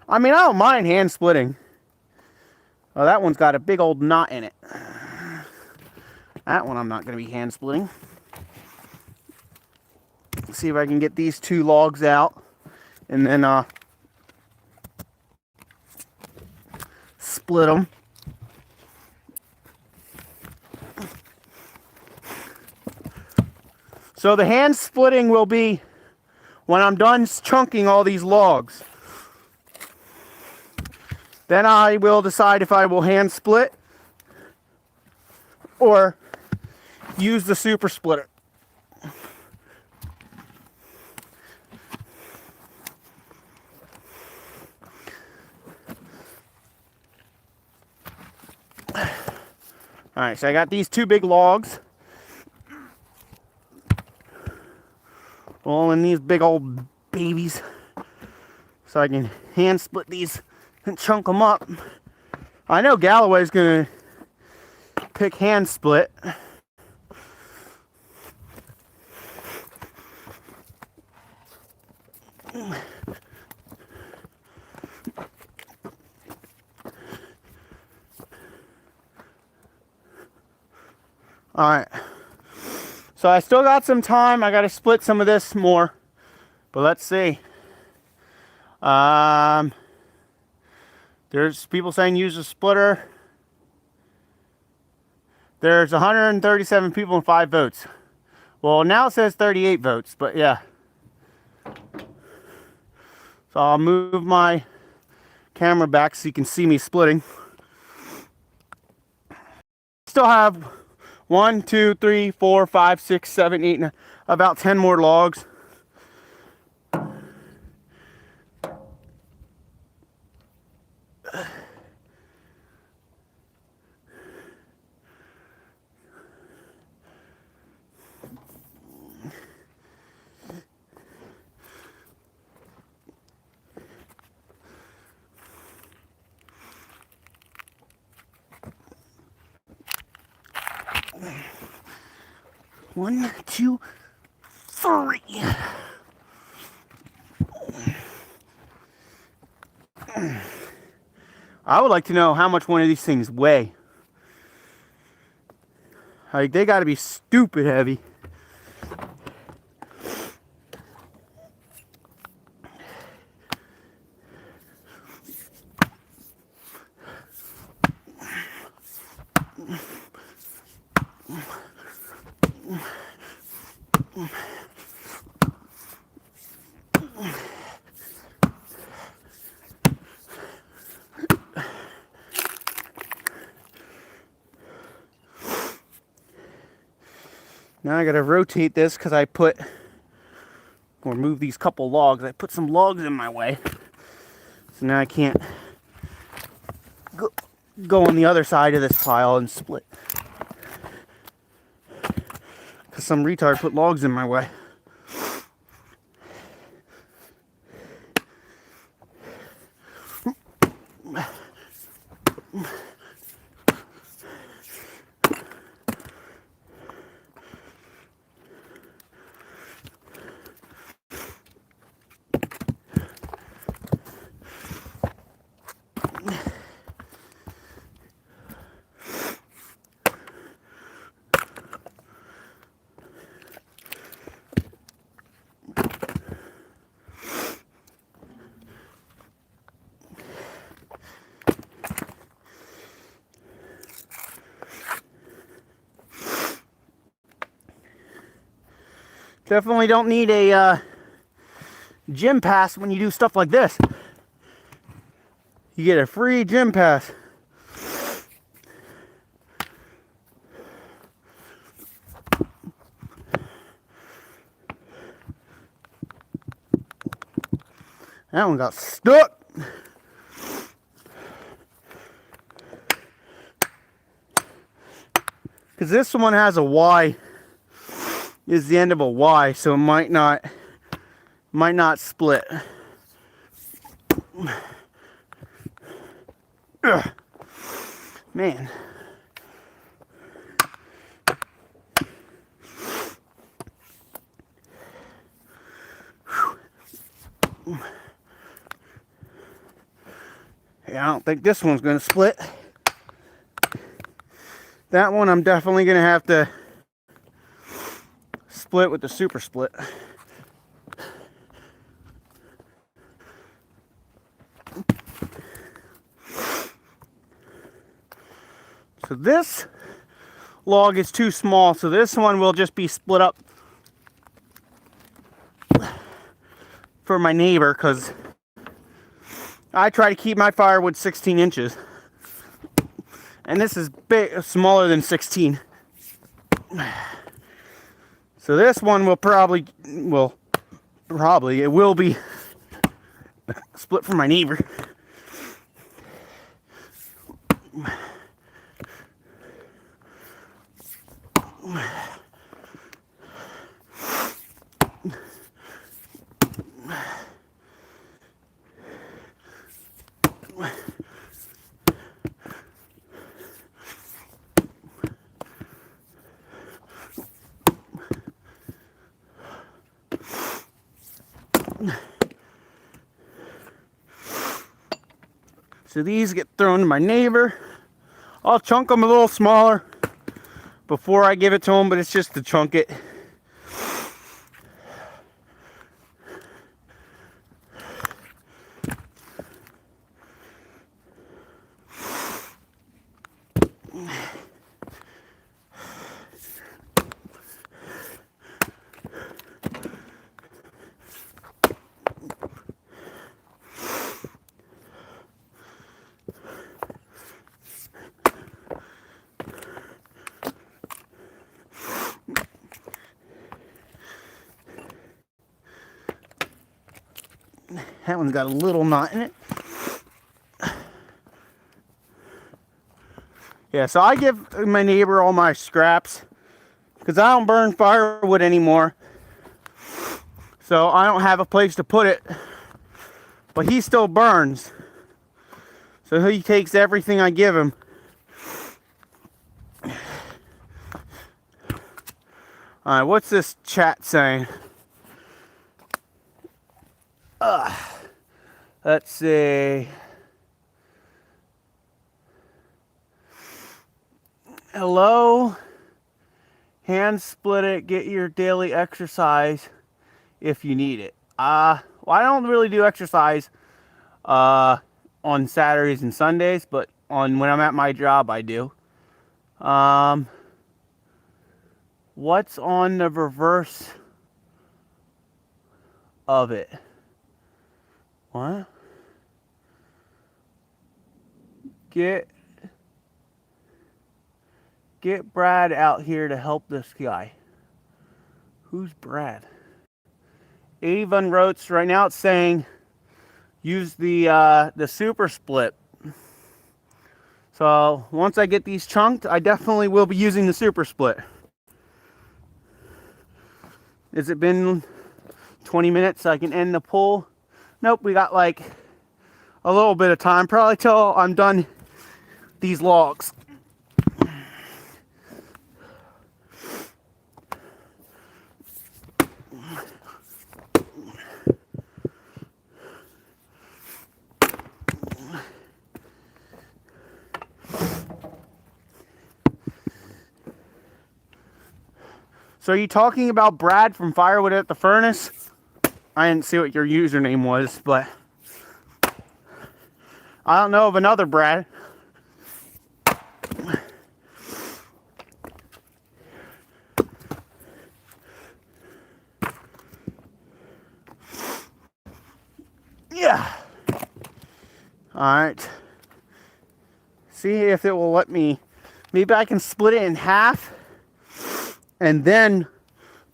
I mean, I don't mind hand splitting. Oh, that one's got a big old knot in it. That one I'm not going to be hand splitting. Let's see if I can get these 2 logs out and then split them. So the hand splitting will be when I'm done chunking all these logs. Then I will decide if I will hand split or use the super splitter. Alright, so I got these 2 big logs. All in these big old babies. So I can hand split these and chunk them up. I know Galloway's gonna pick hand split. Alright. So I still got some time. I got to split some of this more. But let's see. There's people saying use a splitter. There's 137 people and 5 votes. Well, now it says 38 votes, but yeah. So I'll move my camera back so you can see me splitting. Still have 1, 2, 3, 4, 5, 6, 7, 8, 9, about 10 more logs. One, two, three. I would like to know how much one of these things weigh. Like, they gotta be stupid heavy. Now I gotta rotate this because I put, or move these couple logs. I put some logs in my way. So now I can't go on the other side of this pile and split. Because some retard put logs in my way. Definitely don't need a gym pass when you do stuff like this. You get a free gym pass. That one got stuck. Because this one has a Y. Is the end of a Y, so it might not split. Ugh. Man. Yeah, I don't think this one's gonna split. That one I'm definitely gonna have to split with the super split. So this log is too small, so this one will just be split up for my neighbor, because I try to keep my firewood 16 inches. And this is big, smaller than 16. So this one will probably it will be split for my neighbor. So these get thrown to my neighbor. I'll chunk them a little smaller, before I give it to them, but it's just to chunk it. That one's got a little knot in it. Yeah, so I give my neighbor all my scraps because I don't burn firewood anymore. So I don't have a place to put it. But he still burns. So he takes everything I give him. Alright, what's this chat saying? Let's see. Hello? Hand split it, get your daily exercise if you need it. Well, I don't really do exercise on Saturdays and Sundays, but when I'm at my job I do. What's on the reverse of it? What? Get Brad out here to help this guy. Who's Brad? 81 Roats. Right now it's saying use the super split. So once I get these chunked, I definitely will be using the super split. Has it been 20 minutes so I can end the pull? Nope, we got like a little bit of time, probably till I'm done these logs. So are you talking about Brad from Firewood at the Furnace? I didn't see what your username was, but I don't know of another Brad. Yeah. Alright. See if it will let me. Maybe I can split it in half and then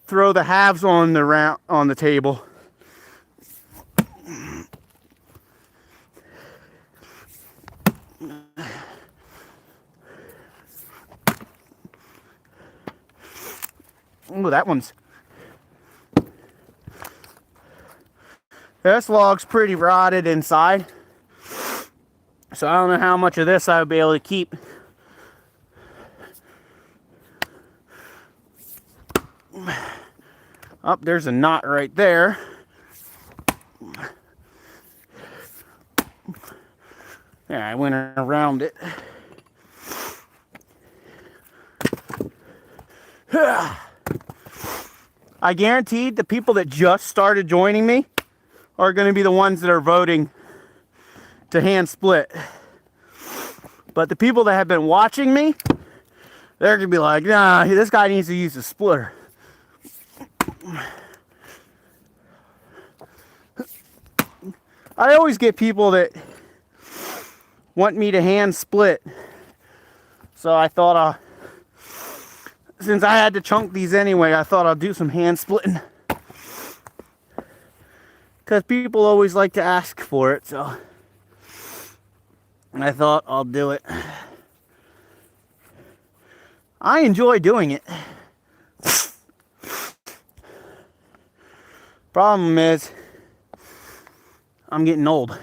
throw the halves on the table. Oh, that one's. This log's pretty rotted inside. So I don't know how much of this I would be able to keep. Oh, there's a knot right there. Yeah, I went around it. I guaranteed the people that just started joining me are going to be the ones that are voting to hand split. But the people that have been watching me, they're going to be like, nah, this guy needs to use a splitter. I always get people that want me to hand split. So I thought, since I had to chunk these anyway, I thought I'll do some hand splitting. Because people always like to ask for it, so I thought I'll do it. I enjoy doing it. Problem is, I'm getting old.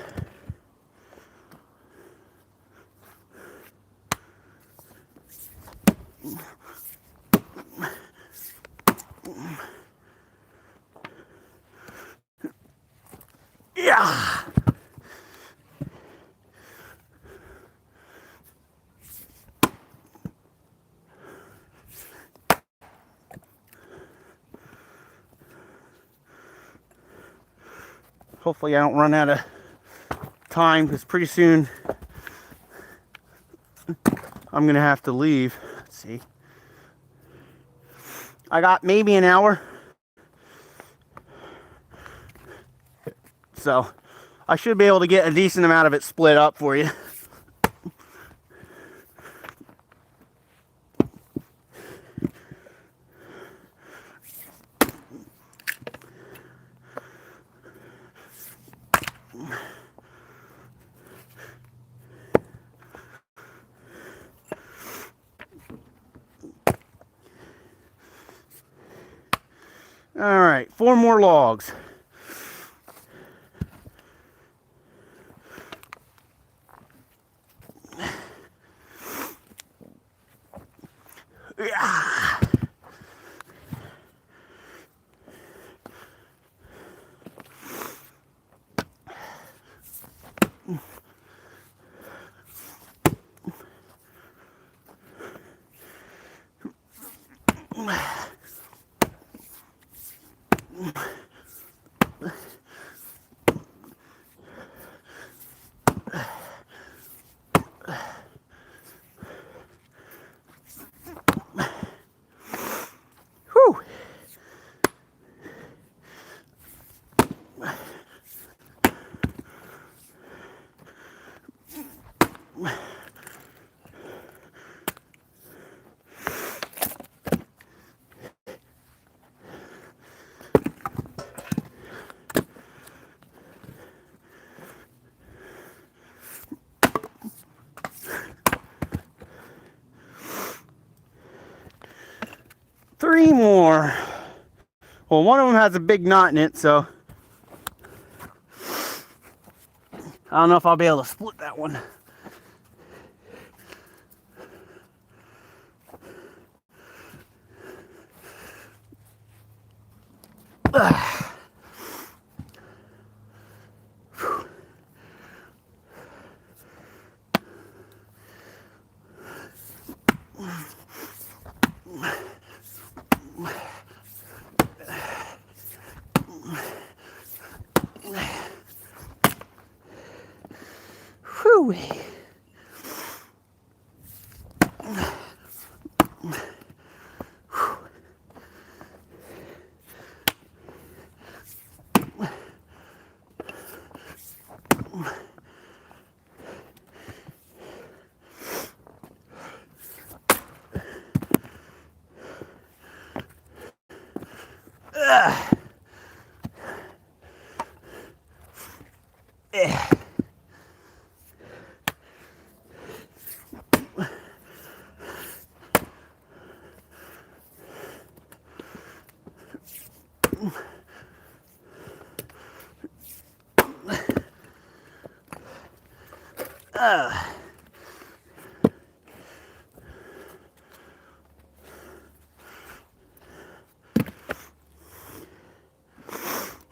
Yeah. Hopefully I don't run out of time, because pretty soon I'm gonna have to leave. Let's see. I got maybe an hour. So I should be able to get a decent amount of it split up for you. All right, 4 more logs. Whew. Three more. Well, one of them has a big knot in it, so I don't know if I'll be able to split that one. Whew.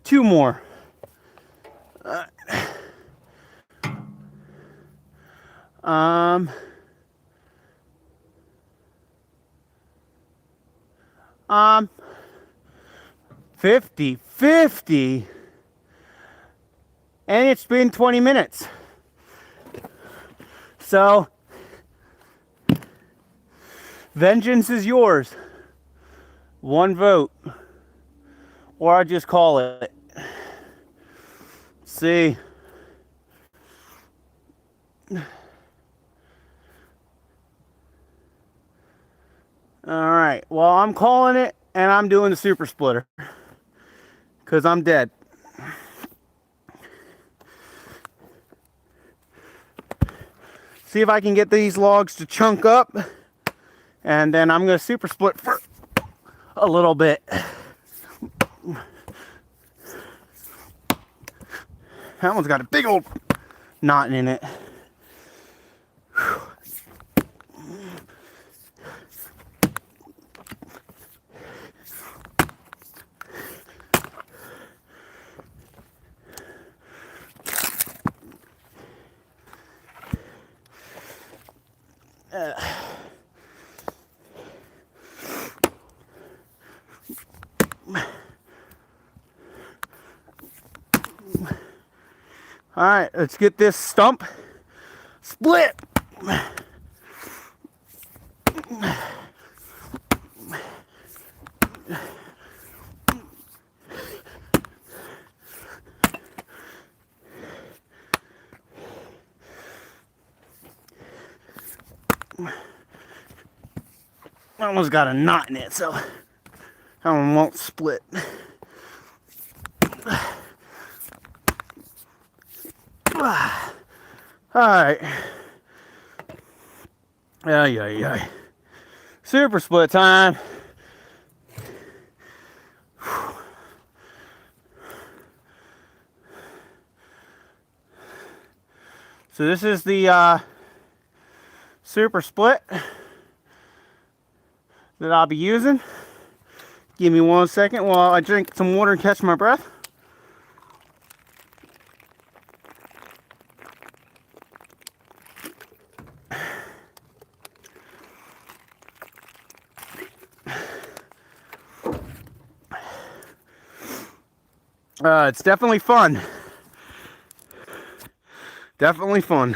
Two more. Um, 50, and it's been 20 minutes. So, vengeance is yours. One vote. Or I just call it. See. Alright, well, I'm calling it, and I'm doing the super splitter. Because I'm dead. See if I can get these logs to chunk up. And then I'm going to super split for a little bit. That one's got a big old knot in it. All right, let's get this stump split. Almost got a knot in it, so that one won't split. Alright. Yeah. Super split time. So this is the super split that I'll be using. Give me 1 second while I drink some water and catch my breath. It's definitely fun. Definitely fun.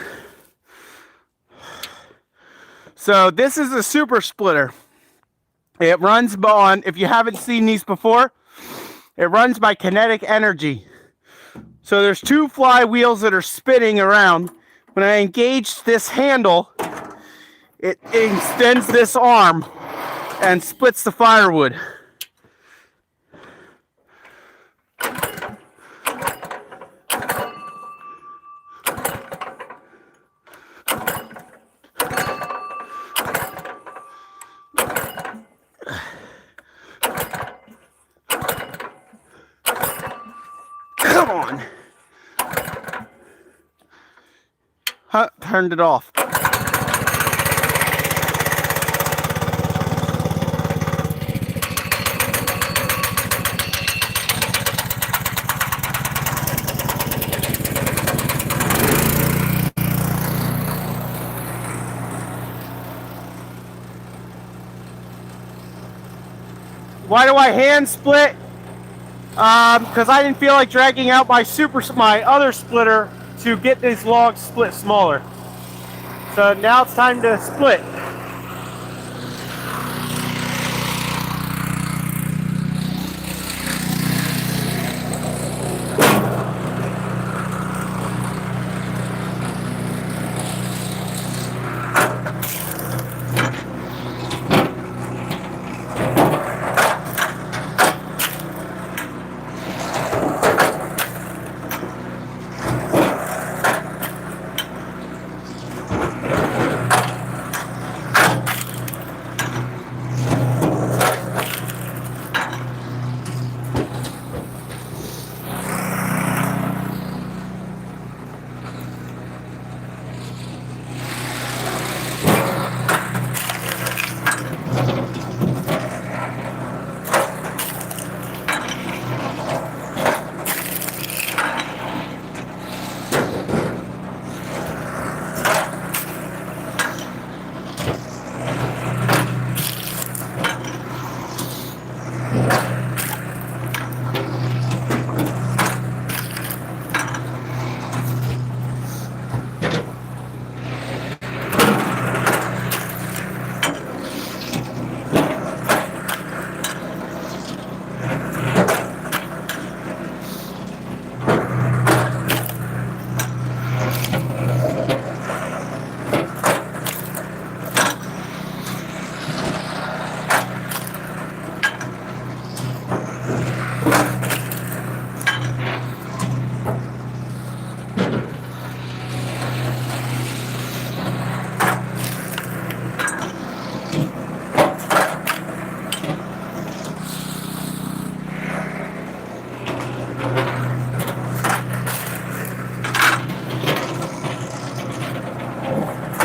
So this is a super splitter. It runs on, if you haven't seen these before, it runs by kinetic energy. So there's 2 flywheels that are spinning around. When I engage this handle, it extends this arm and splits the firewood. Come on. Huh, turned it off. Why do I hand split? Because I didn't feel like dragging out my other splitter to get these logs split smaller. So now it's time to split.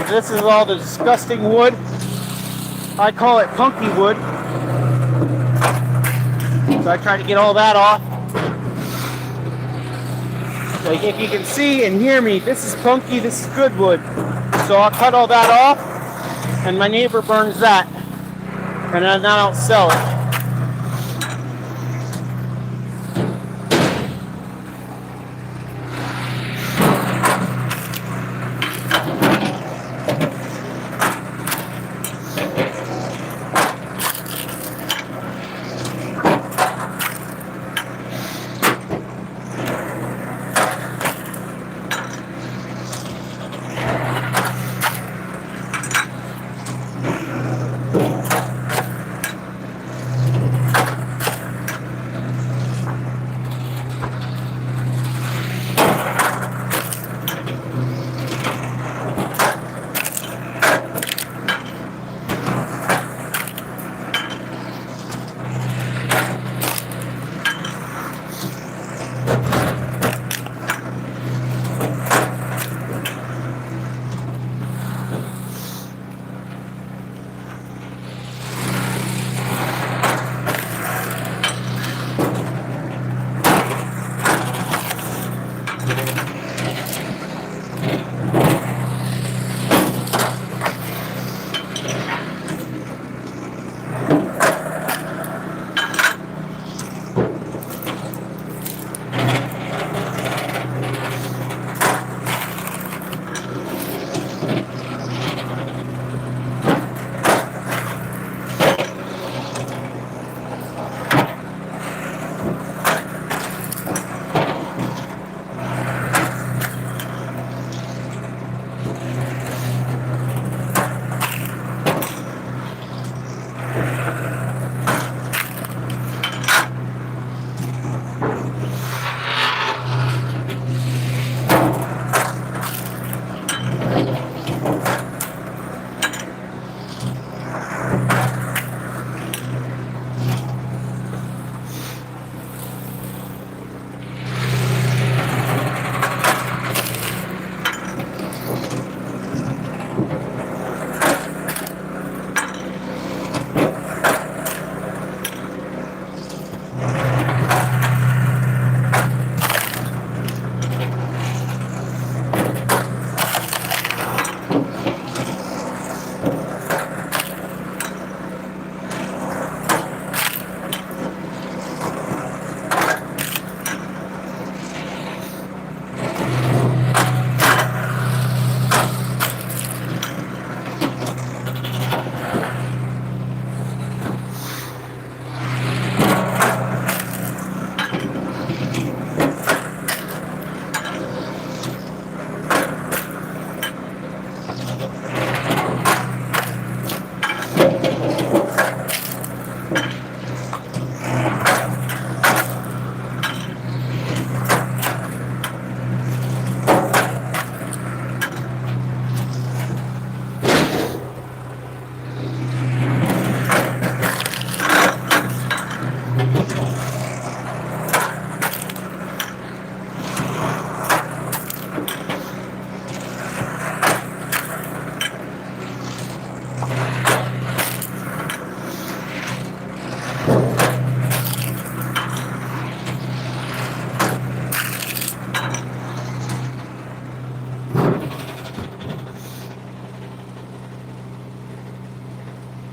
This is all the disgusting wood. I call it punky wood. So I try to get all that off. Like if you can see and hear me, this is punky, this is good wood. So I'll cut all that off, and my neighbor burns that, and then I'll sell it.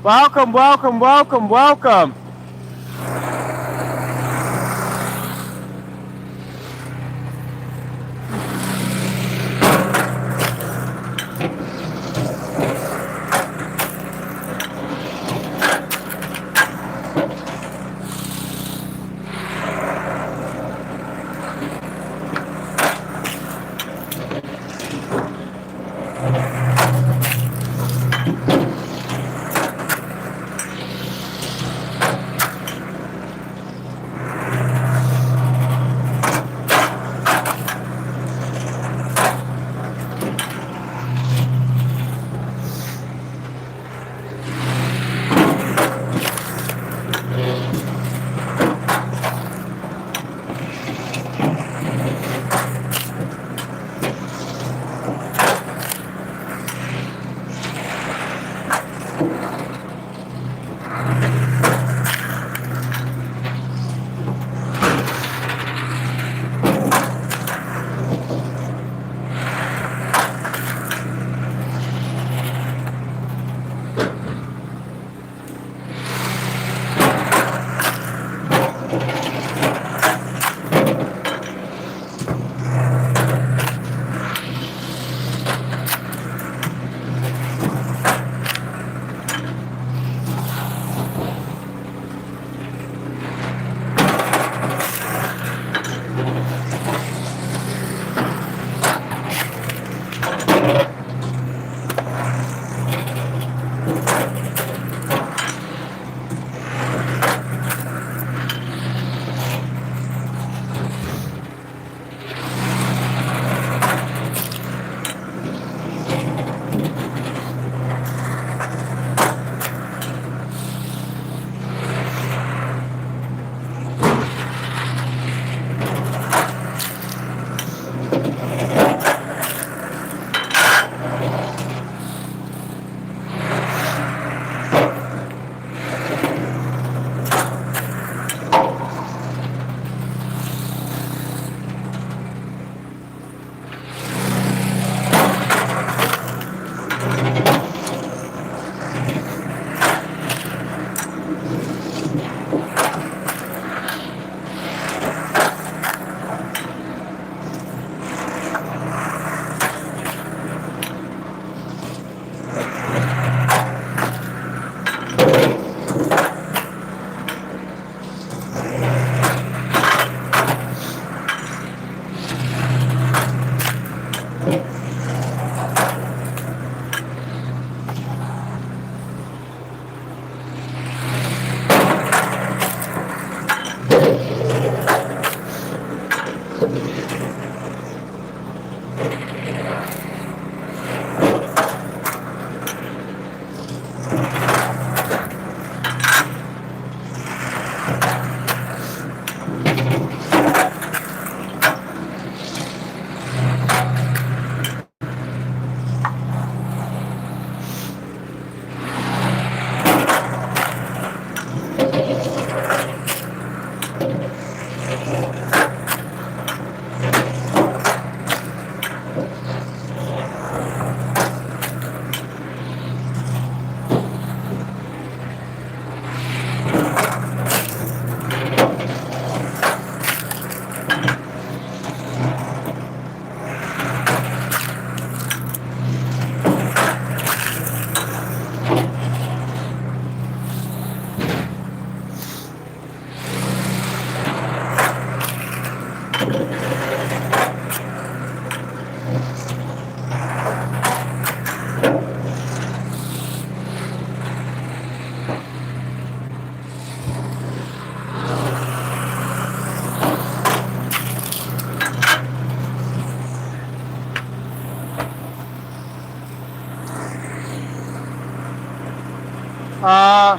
Welcome, welcome, welcome, welcome.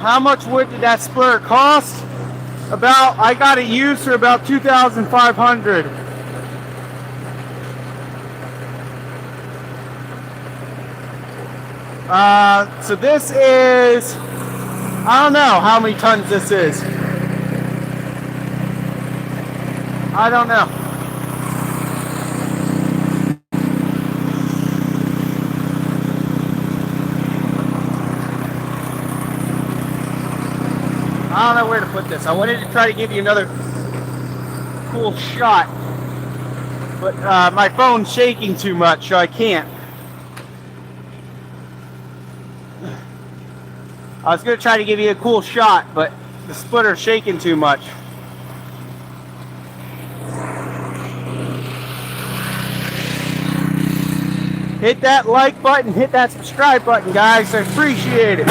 How much wood did that splitter cost? I got it used for about 2,500. So this is, I don't know how many tons this is. I don't know. where to put this. I wanted to try to give you another cool shot, but my phone's shaking too much, so I can't. I was going to try to give you a cool shot, but the splitter's shaking too much. Hit that like button, hit that subscribe button, guys. I appreciate it.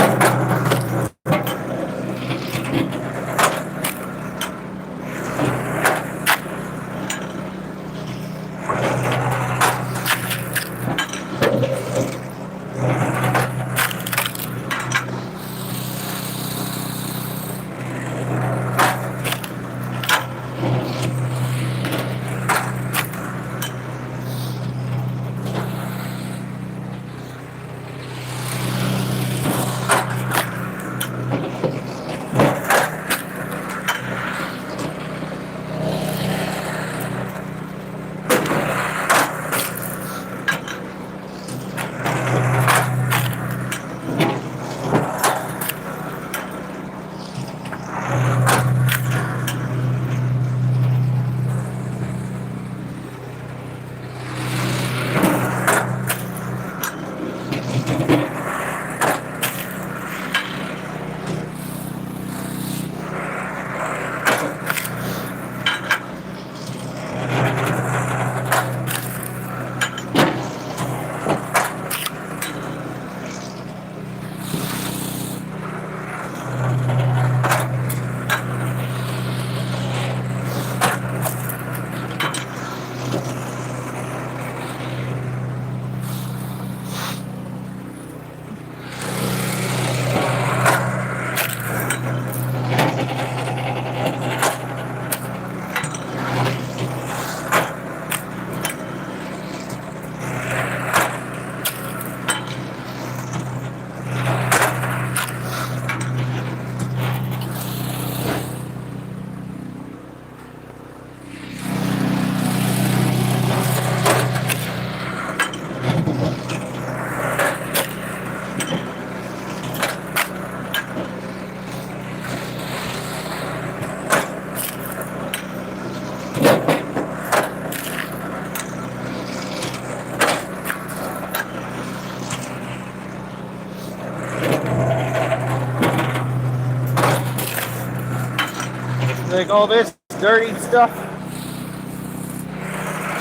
Like all this dirty stuff,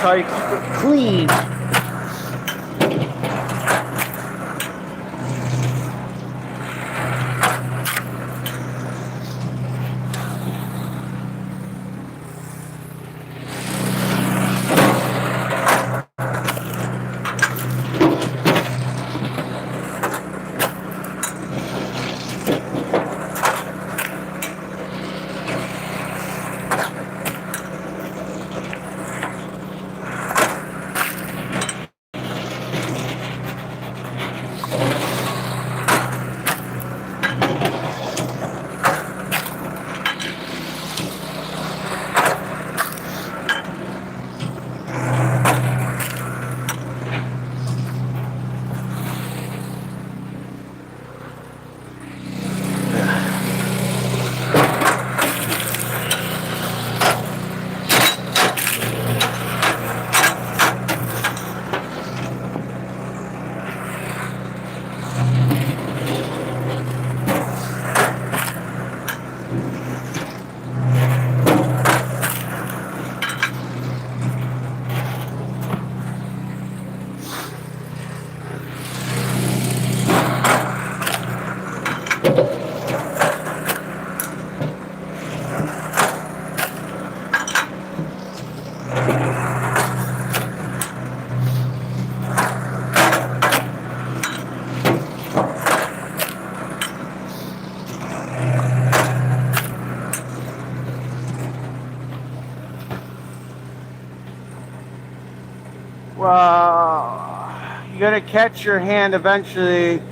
try to keep it clean. Well, you're gonna catch your hand eventually.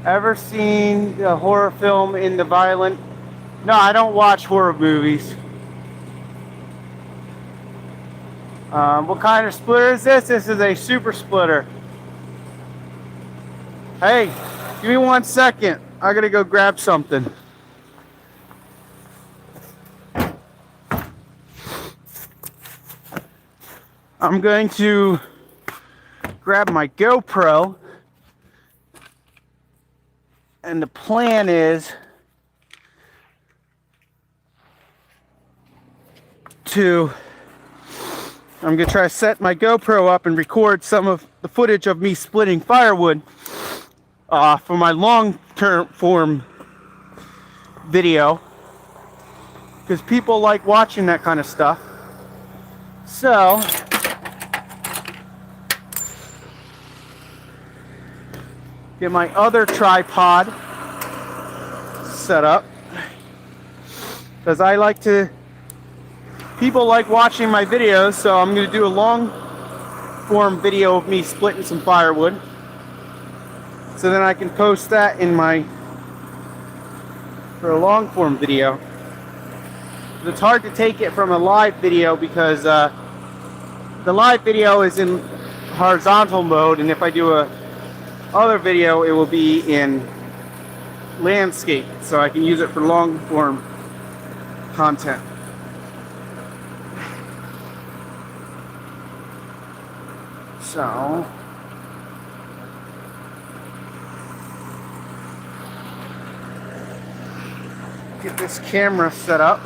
Ever seen a horror film in the violent? No, I don't watch horror movies. What kind of splitter is this? This is a super splitter. Hey, give me 1 second. I gotta go grab something. I'm going to grab my GoPro, and the plan is I'm gonna try to set my GoPro up and record some of the footage of me splitting firewood for my long-term form video, because people like watching that kind of stuff. So get my other tripod set up, because people like watching my videos, so I'm going to do a long form video of me splitting some firewood, so then I can post that for a long form video. It's hard to take it from a live video because the live video is in horizontal mode, and if I do a other video it will be in landscape, so I can use it for long form content. So get this camera set up.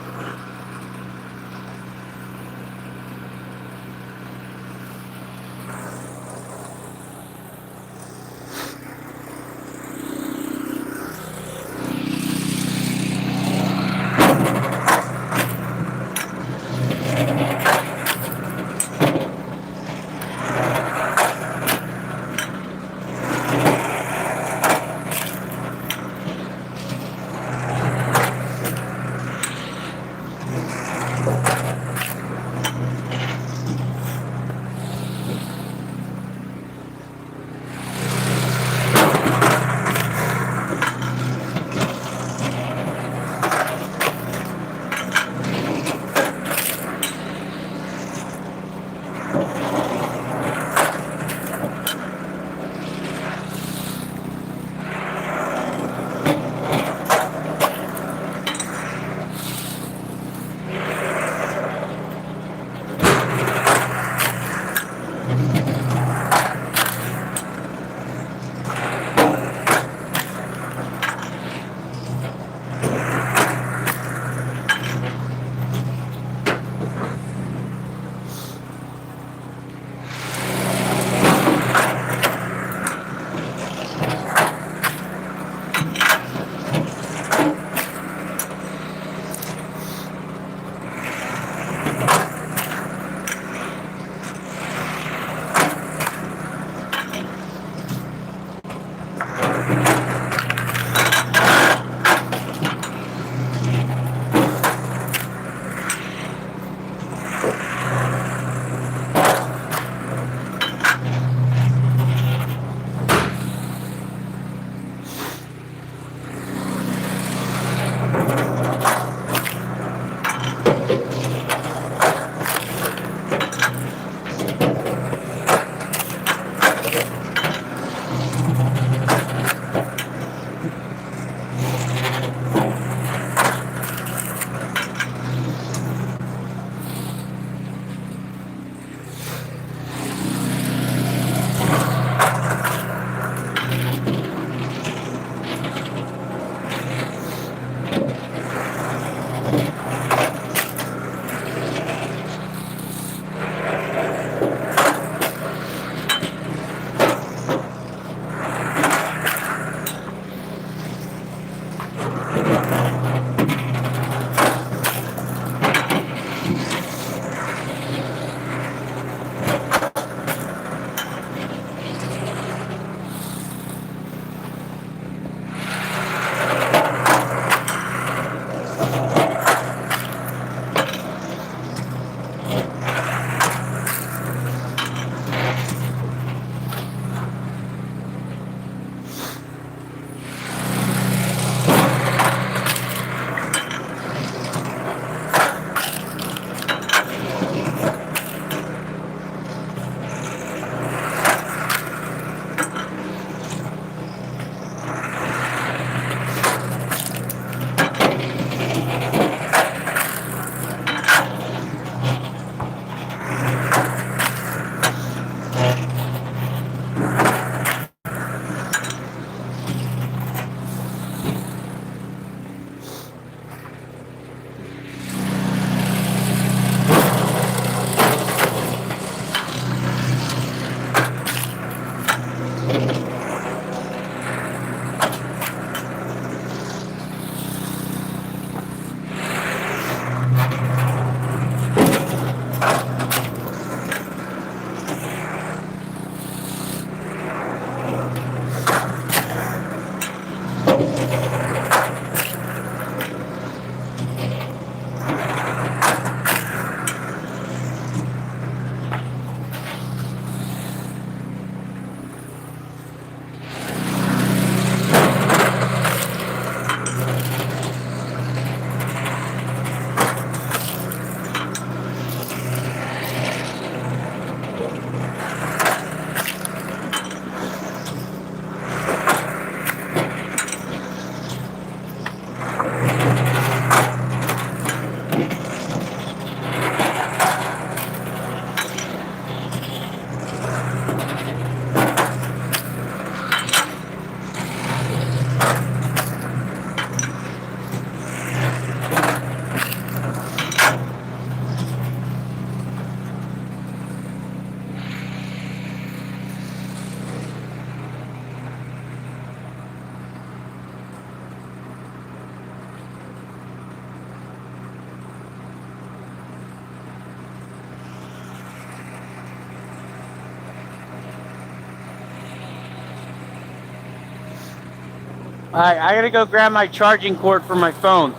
Alright, I gotta go grab my charging cord for my phone.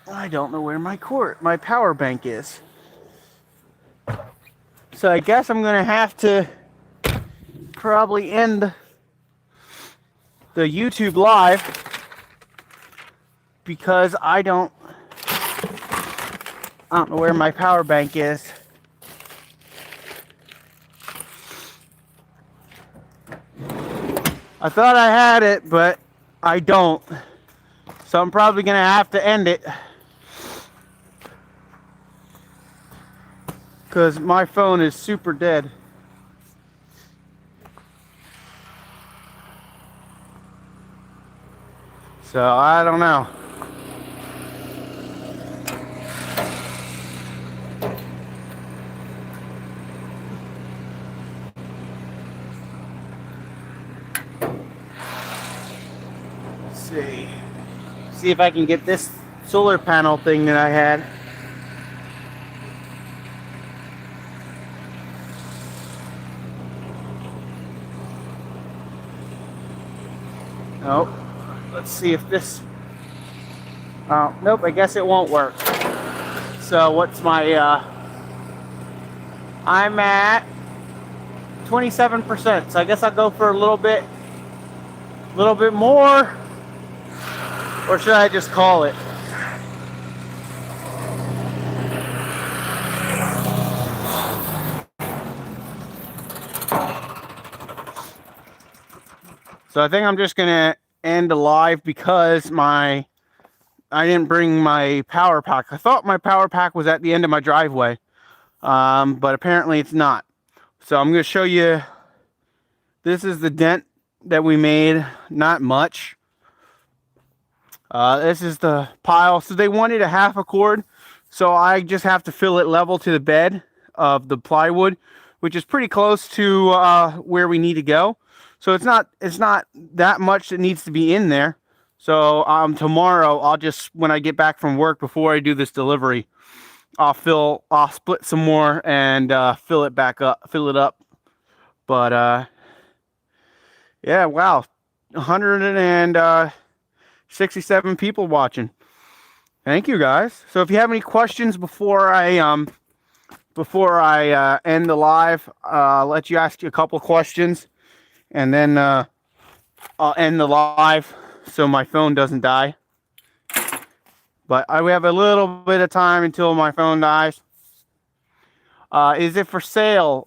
I don't know where my power bank is. So I guess I'm gonna have to probably end the YouTube live because I don't know where my power bank is. I thought I had it, but I don't. So I'm probably gonna have to end it because my phone is super dead. So I don't know. Let's see if I can get this solar panel thing that I had. Oh, let's see if this. Oh, nope, I guess it won't work. So what's my, I'm at 27%. So I guess I'll go for a little bit more. Or should I just call it? So I think I'm just gonna end the live because I didn't bring my power pack. I thought my power pack was at the end of my driveway, but apparently it's not. So I'm gonna show you. This is the dent that we made. Not much. This is the pile. So they wanted a half a cord, so I just have to fill it level to the bed of the plywood, which is pretty close to where we need to go. So it's not that much that needs to be in there. So tomorrow I'll just, when I get back from work before I do this delivery, I'll split some more and fill it up. But yeah, wow, 167 people watching. Thank you guys. So if you have any questions before I end the live, I'll let you ask you a couple questions. And then I'll end the live so my phone doesn't die. But we have a little bit of time until my phone dies. Is it for sale?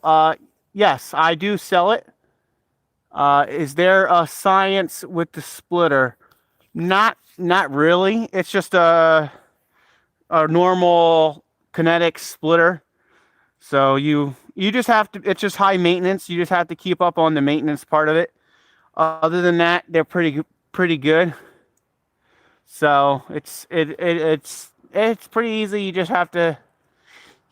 Yes, I do sell it. Is there a science with the splitter? Not really. It's just a normal kinetic splitter. So you just have to, it's just high maintenance. You just have to keep up on the maintenance part of it. Other than that, they're pretty good. So it's pretty easy. You just have to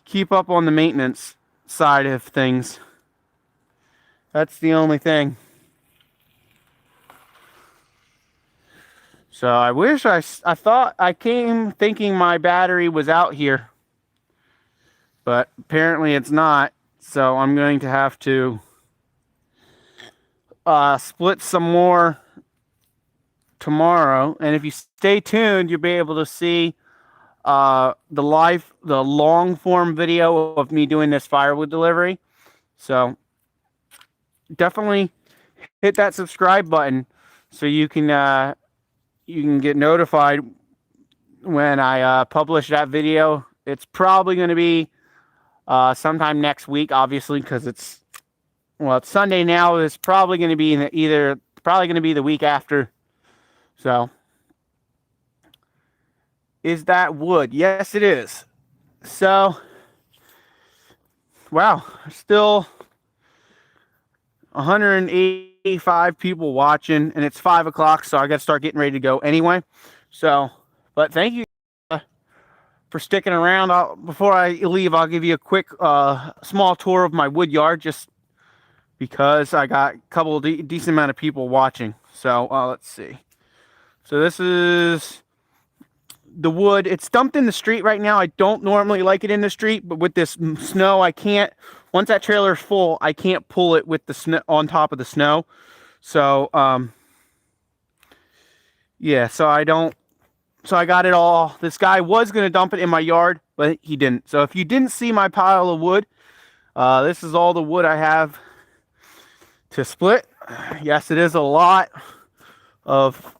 keep up on the maintenance side of things. That's the only thing. So I wish I thought I came thinking my battery was out here, but apparently it's not. So I'm going to have to split some more tomorrow. And if you stay tuned, you'll be able to see the long form video of me doing this firewood delivery. So definitely hit that subscribe button so you can get notified when I publish that video. It's probably going to be sometime next week, obviously, because it's Sunday now. It's probably going to be the week after. So, is that wood? Yes, it is. So, wow, still 185 people watching, and it's 5 o'clock, so I got to start getting ready to go anyway. So, but thank you for sticking around. Before I leave, I'll give you a quick small tour of my wood yard, just because I got a couple of decent amount of people watching. So let's see. So this is the wood. It's dumped in the street right now. I don't normally like it in the street, but with this snow, I can't. Once that trailer is full, I can't pull it with the snow on top of the snow. So yeah, so I don't. So I got it all. This guy was going to dump it in my yard, but he didn't. So if you didn't see my pile of wood, this is all the wood I have to split. Yes, it is a lot of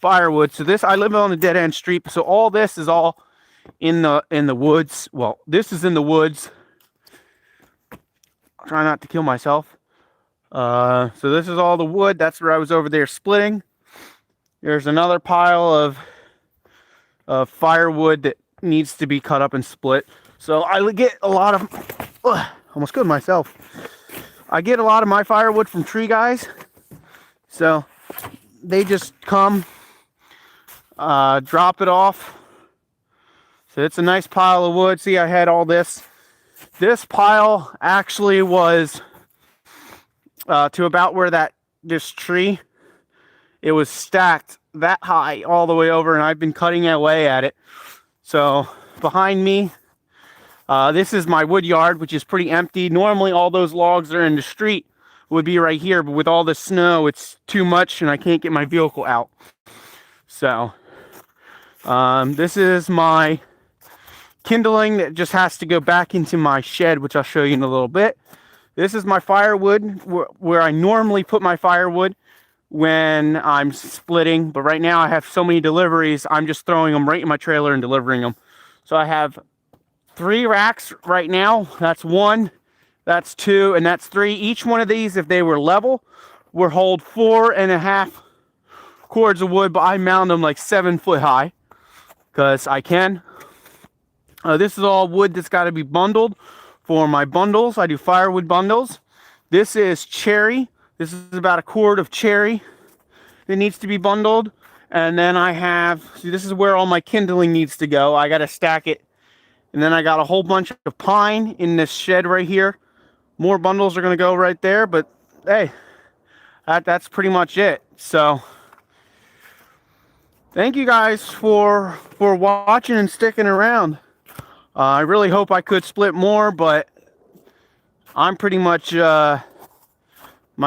firewood. So this, I live on a dead end street. So all this is all in the woods. Well, this is in the woods. Try not to kill myself. So this is all the wood. That's where I was over there splitting. There's another pile of firewood that needs to be cut up and split. So I get a lot of, almost killed myself. I get a lot of my firewood from tree guys. So they just come, drop it off. So it's a nice pile of wood. See, I had all this. This pile actually was to about where this tree, it was stacked that high all the way over, and I've been cutting away at it. So behind me, this is my wood yard, which is pretty empty. Normally all those logs that are in the street would be right here, but with all the snow, it's too much and I can't get my vehicle out. So this is my kindling that just has to go back into my shed, which I'll show you in a little bit. This is my firewood, where I normally put my firewood when I'm splitting, but right now I have so many deliveries, I'm just throwing them right in my trailer and delivering them. So I have 3 racks right now. That's 1, that's 2, and that's 3. Each one of these, if they were level, would hold 4.5 cords of wood, but I mount them like 7 foot high because I can. This is all wood that's got to be bundled for my bundles. I do firewood bundles. This is cherry. This is about a cord of cherry that needs to be bundled. And then I have, see, this is where all my kindling needs to go. I got to stack it. And then I got a whole bunch of pine in this shed right here. More bundles are going to go right there. But hey, that's pretty much it. So thank you guys for watching and sticking around. I really hope I could split more, but I'm pretty much, my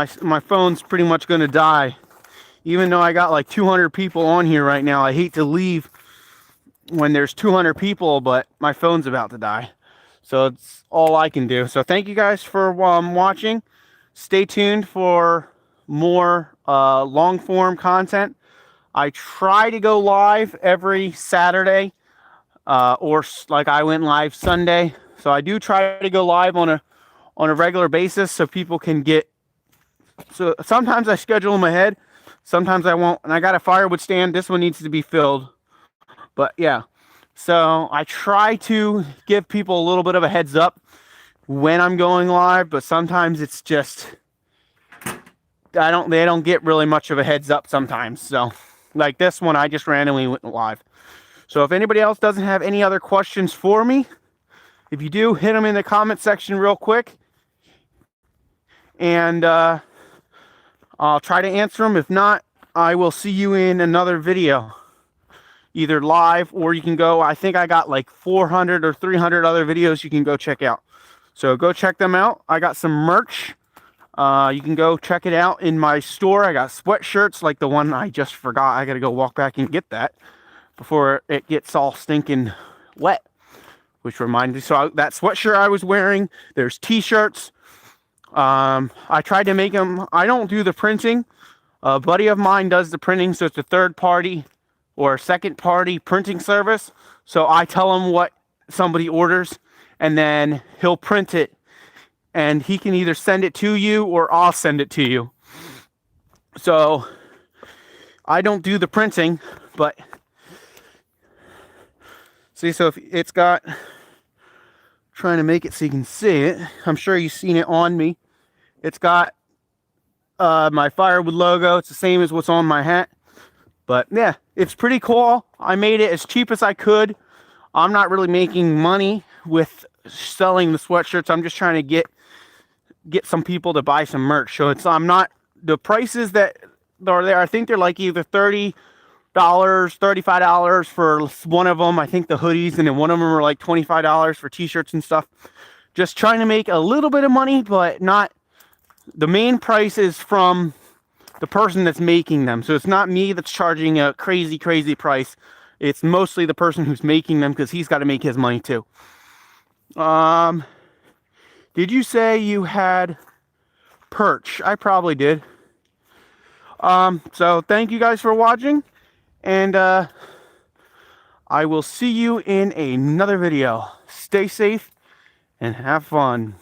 phone's pretty much going to die. Even though I got like 200 people on here right now, I hate to leave when there's 200 people, but my phone's about to die. So it's all I can do. So thank you guys for watching. Stay tuned for more long form content. I try to go live every Saturday, or like I went live Sunday. So I do try to go live on a regular basis so people can get. So sometimes I schedule them ahead, sometimes I won't. And I got a firewood stand. This one needs to be filled. But yeah, so I try to give people a little bit of a heads up when I'm going live, but sometimes it's just, they don't get really much of a heads up sometimes. So like this one, I just randomly went live. So if anybody else doesn't have any other questions for me, if you do, hit them in the comment section real quick. And I'll try to answer them. If not, I will see you in another video, either live, or you can go, I think I got like 400 or 300 other videos you can go check out. So go check them out. I got some merch. You can go check it out in my store. I got sweatshirts like the one I just forgot. I got to go walk back and get that before it gets all stinking wet. Which reminds me, so that sweatshirt I was wearing, there's t-shirts. I tried to make them. I don't do the printing. A buddy of mine does the printing, so it's a third party or second party printing service. So I tell him what somebody orders, and then he'll print it, and he can either send it to you or I'll send it to you. So I don't do the printing, but see, so if it's got Trying to make it so you can see it. I'm sure you've seen it on me. It's got my Firewood logo. It's the same as what's on my hat. But yeah, it's pretty cool. I made it as cheap as I could. I'm not really making money with selling the sweatshirts. I'm just trying to get some people to buy some merch. So I'm not, the prices that are there, I think they're like either $30, $35 for one of them. I think the hoodies, and then one of them are like $25 for t-shirts and stuff. Just trying to make a little bit of money, but not, the main price is from the person that's making them. So it's not me that's charging a crazy price. It's mostly the person who's making them, because he's got to make his money too. Did you say you had perch? I probably did. So thank you guys for watching, and I will see you in another video. Stay safe and have fun.